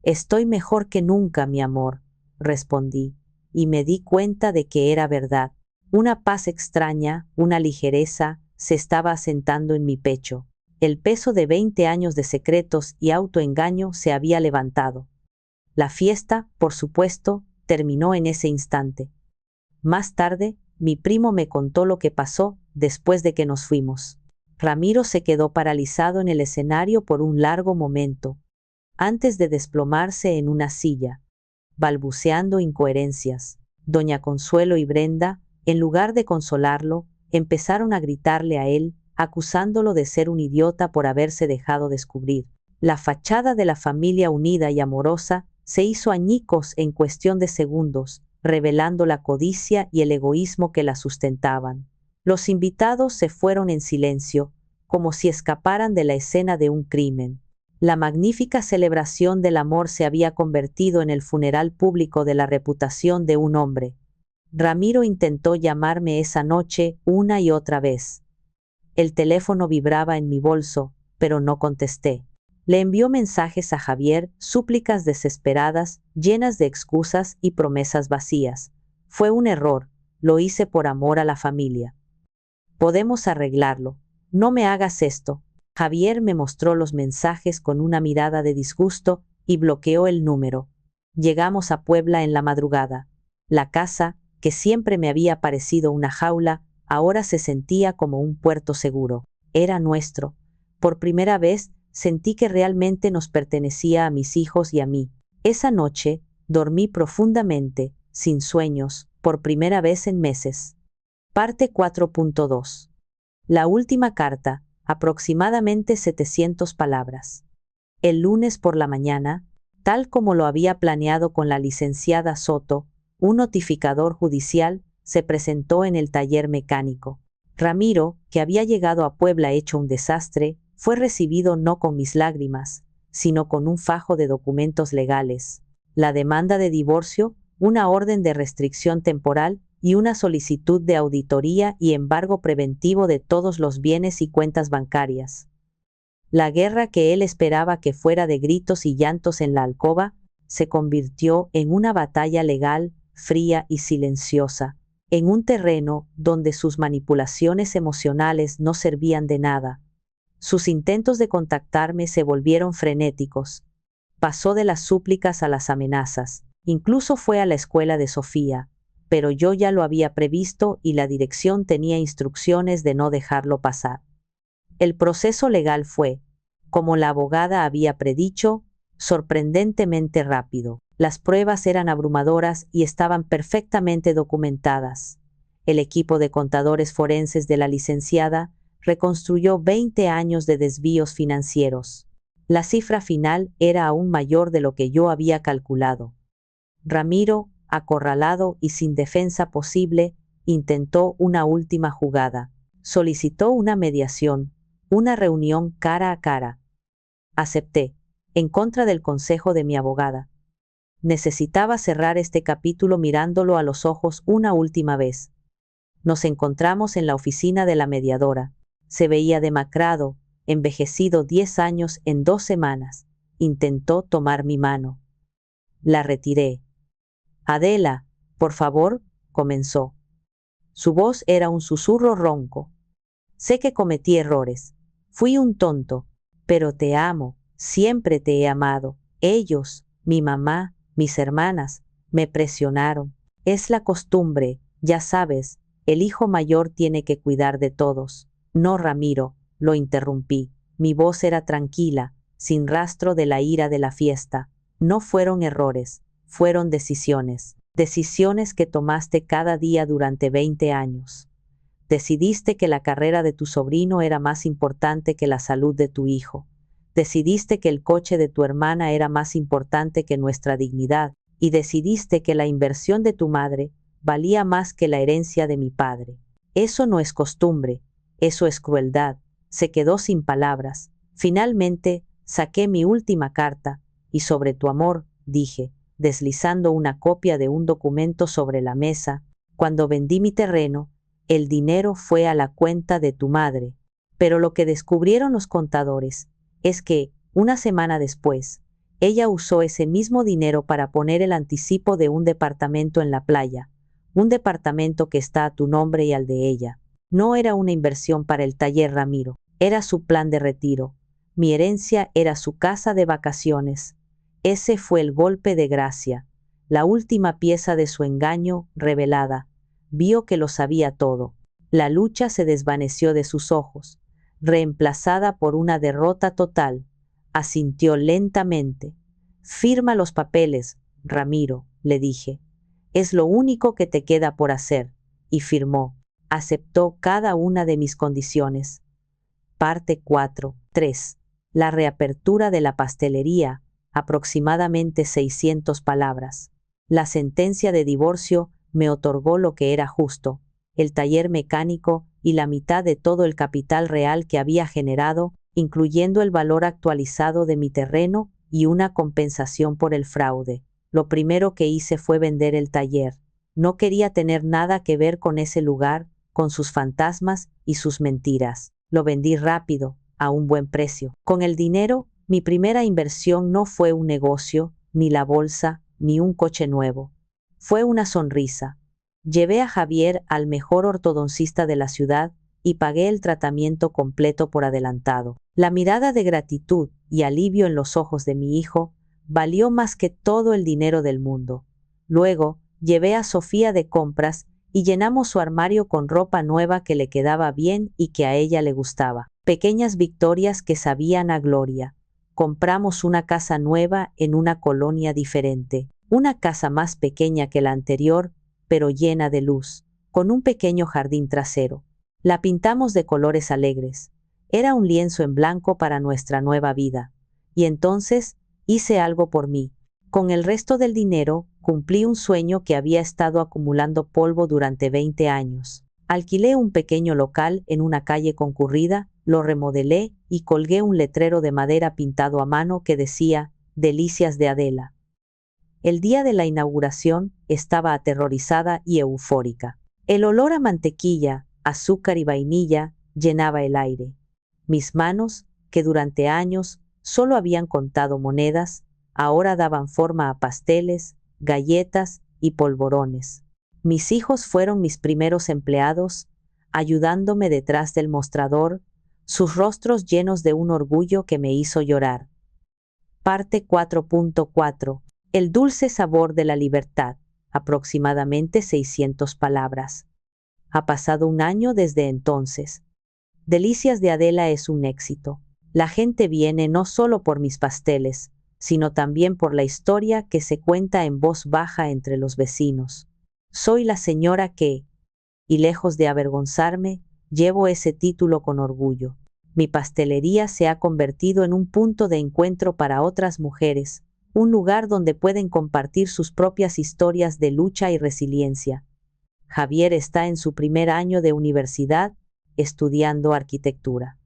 Estoy mejor que nunca, mi amor, respondí, y me di cuenta de que era verdad. Una paz extraña, una ligereza, se estaba asentando en mi pecho. El peso de 20 años de secretos y autoengaño se había levantado. La fiesta, por supuesto, terminó en ese instante. Más tarde, mi primo me contó lo que pasó después de que nos fuimos. Ramiro se quedó paralizado en el escenario por un largo momento, antes de desplomarse en una silla, balbuceando incoherencias. Doña Consuelo y Brenda, en lugar de consolarlo, empezaron a gritarle a él, acusándolo de ser un idiota por haberse dejado descubrir. La fachada de la familia unida y amorosa se hizo añicos en cuestión de segundos, revelando la codicia y el egoísmo que la sustentaban. Los invitados se fueron en silencio, como si escaparan de la escena de un crimen. La magnífica celebración del amor se había convertido en el funeral público de la reputación de un hombre. Ramiro intentó llamarme esa noche una y otra vez. El teléfono vibraba en mi bolso, pero no contesté. Le envió mensajes a Javier, súplicas desesperadas, llenas de excusas y promesas vacías. Fue un error, lo hice por amor a la familia. Podemos arreglarlo. No me hagas esto. Javier me mostró los mensajes con una mirada de disgusto y bloqueó el número. Llegamos a Puebla en la madrugada. La casa, que siempre me había parecido una jaula, ahora se sentía como un puerto seguro. Era nuestro. Por primera vez, sentí que realmente nos pertenecía a mis hijos y a mí. Esa noche, dormí profundamente, sin sueños, por primera vez en meses. Parte 4.2. La última carta, aproximadamente 700 palabras. El lunes por la mañana, tal como lo había planeado con la licenciada Soto, un notificador judicial se presentó en el taller mecánico. Ramiro, que había llegado a Puebla hecho un desastre, fue recibido no con mis lágrimas, sino con un fajo de documentos legales, la demanda de divorcio, una orden de restricción temporal y una solicitud de auditoría y embargo preventivo de todos los bienes y cuentas bancarias. La guerra que él esperaba que fuera de gritos y llantos en la alcoba, se convirtió en una batalla legal, fría y silenciosa, en un terreno donde sus manipulaciones emocionales no servían de nada. Sus intentos de contactarme se volvieron frenéticos. Pasó de las súplicas a las amenazas. Incluso fue a la escuela de Sofía, pero yo ya lo había previsto y la dirección tenía instrucciones de no dejarlo pasar. El proceso legal fue, como la abogada había predicho, sorprendentemente rápido. Las pruebas eran abrumadoras y estaban perfectamente documentadas. El equipo de contadores forenses de la licenciada reconstruyó 20 años de desvíos financieros. La cifra final era aún mayor de lo que yo había calculado. Ramiro, acorralado y sin defensa posible, intentó una última jugada. Solicitó una mediación, una reunión cara a cara. Acepté, en contra del consejo de mi abogada. Necesitaba cerrar este capítulo mirándolo a los ojos una última vez. Nos encontramos en la oficina de la mediadora. Se veía demacrado, envejecido 10 años en 2 semanas. Intentó tomar mi mano. La retiré. Adela, por favor, comenzó. Su voz era un susurro ronco. Sé que cometí errores. Fui un tonto, pero te amo, siempre te he amado. Ellos, mi mamá, mis hermanas, me presionaron. Es la costumbre, ya sabes, el hijo mayor tiene que cuidar de todos. No, Ramiro, lo interrumpí. Mi voz era tranquila, sin rastro de la ira de la fiesta. No fueron errores, fueron decisiones. Decisiones que tomaste cada día durante 20 años. Decidiste que la carrera de tu sobrino era más importante que la salud de tu hijo. Decidiste que el coche de tu hermana era más importante que nuestra dignidad, y decidiste que la inversión de tu madre valía más que la herencia de mi padre. Eso no es costumbre, eso es crueldad. Se quedó sin palabras. Finalmente, saqué mi última carta, y sobre tu amor, dije, deslizando una copia de un documento sobre la mesa, cuando vendí mi terreno, el dinero fue a la cuenta de tu madre. Pero lo que descubrieron los contadores es que, una semana después, ella usó ese mismo dinero para poner el anticipo de un departamento en la playa, un departamento que está a tu nombre y al de ella. No era una inversión para el taller Ramiro, era su plan de retiro. Mi herencia era su casa de vacaciones. Ese fue el golpe de gracia, la última pieza de su engaño revelada. Vio que lo sabía todo. La lucha se desvaneció de sus ojos, reemplazada por una derrota total. Asintió lentamente. Firma los papeles, Ramiro, le dije. Es lo único que te queda por hacer. Y firmó. Aceptó cada una de mis condiciones. Parte 4. 3. La reapertura de la pastelería, aproximadamente 600 palabras. La sentencia de divorcio me otorgó lo que era justo, el taller mecánico y la mitad de todo el capital real que había generado, incluyendo el valor actualizado de mi terreno y una compensación por el fraude. Lo primero que hice fue vender el taller. No quería tener nada que ver con ese lugar, con sus fantasmas y sus mentiras. Lo vendí rápido, a un buen precio. Con el dinero, mi primera inversión no fue un negocio, ni la bolsa, ni un coche nuevo. Fue una sonrisa. Llevé a Javier al mejor ortodoncista de la ciudad y pagué el tratamiento completo por adelantado. La mirada de gratitud y alivio en los ojos de mi hijo valió más que todo el dinero del mundo. Luego, llevé a Sofía de compras y llenamos su armario con ropa nueva que le quedaba bien y que a ella le gustaba. Pequeñas victorias que sabían a gloria. Compramos una casa nueva en una colonia diferente. Una casa más pequeña que la anterior, pero llena de luz, con un pequeño jardín trasero. La pintamos de colores alegres. Era un lienzo en blanco para nuestra nueva vida. Y entonces, hice algo por mí. Con el resto del dinero, cumplí un sueño que había estado acumulando polvo durante 20 años. Alquilé un pequeño local en una calle concurrida lo remodelé y colgué un letrero de madera pintado a mano que decía Delicias de Adela. El día de la inauguración estaba aterrorizada y eufórica. El olor a mantequilla, azúcar y vainilla llenaba el aire. Mis manos, que durante años solo habían contado monedas, ahora daban forma a pasteles, galletas y polvorones. Mis hijos fueron mis primeros empleados, ayudándome detrás del mostrador, sus rostros llenos de un orgullo que me hizo llorar. Parte 4.4. El dulce sabor de la libertad. Aproximadamente 600 palabras. Ha pasado un año desde entonces. Delicias de Adela es un éxito. La gente viene no solo por mis pasteles, sino también por la historia que se cuenta en voz baja entre los vecinos. Soy la señora que, y lejos de avergonzarme, llevo ese título con orgullo. Mi pastelería se ha convertido en un punto de encuentro para otras mujeres, un lugar donde pueden compartir sus propias historias de lucha y resiliencia. Javier está en su primer año de universidad, estudiando arquitectura.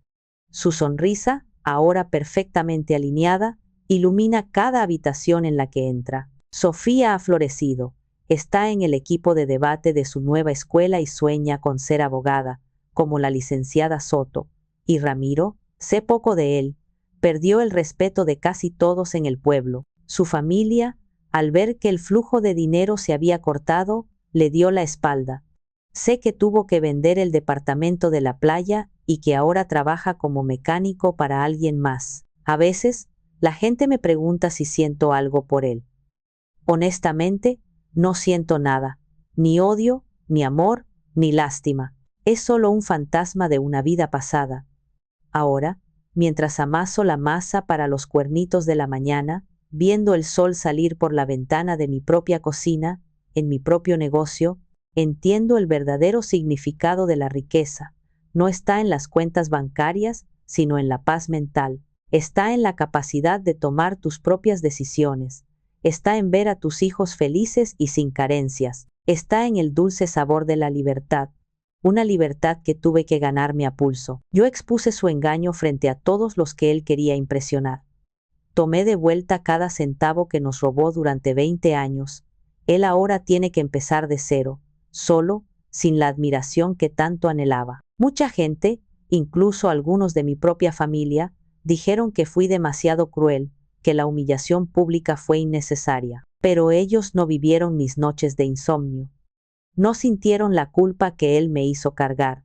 Su sonrisa, ahora perfectamente alineada, ilumina cada habitación en la que entra. Sofía ha florecido, está en el equipo de debate de su nueva escuela y sueña con ser abogada, como la licenciada Soto. Y Ramiro, sé poco de él, perdió el respeto de casi todos en el pueblo. Su familia, al ver que el flujo de dinero se había cortado, le dio la espalda. Sé que tuvo que vender el departamento de la playa y que ahora trabaja como mecánico para alguien más. A veces, la gente me pregunta si siento algo por él. Honestamente, no siento nada, ni odio, ni amor, ni lástima. Es solo un fantasma de una vida pasada. Ahora, mientras amaso la masa para los cuernitos de la mañana, viendo el sol salir por la ventana de mi propia cocina, en mi propio negocio, entiendo el verdadero significado de la riqueza. No está en las cuentas bancarias, sino en la paz mental. Está en la capacidad de tomar tus propias decisiones. Está en ver a tus hijos felices y sin carencias. Está en el dulce sabor de la libertad. Una libertad que tuve que ganarme a pulso. Yo expuse su engaño frente a todos los que él quería impresionar. Tomé de vuelta cada centavo que nos robó durante 20 años. Él ahora tiene que empezar de cero, solo, sin la admiración que tanto anhelaba. Mucha gente, incluso algunos de mi propia familia, dijeron que fui demasiado cruel, que la humillación pública fue innecesaria. Pero ellos no vivieron mis noches de insomnio. No sintieron la culpa que él me hizo cargar.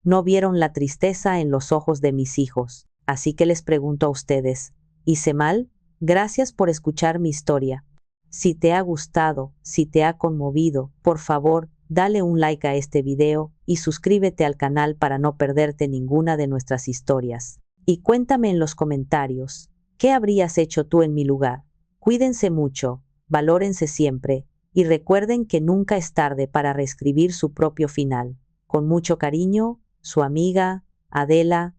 No vieron la tristeza en los ojos de mis hijos. Así que les pregunto a ustedes, ¿hice mal? Gracias por escuchar mi historia. Si te ha gustado, si te ha conmovido, por favor, dale un like a este video y suscríbete al canal para no perderte ninguna de nuestras historias. Y cuéntame en los comentarios, ¿qué habrías hecho tú en mi lugar? Cuídense mucho, valórense siempre, y recuerden que nunca es tarde para reescribir su propio final. Con mucho cariño, su amiga, Adela.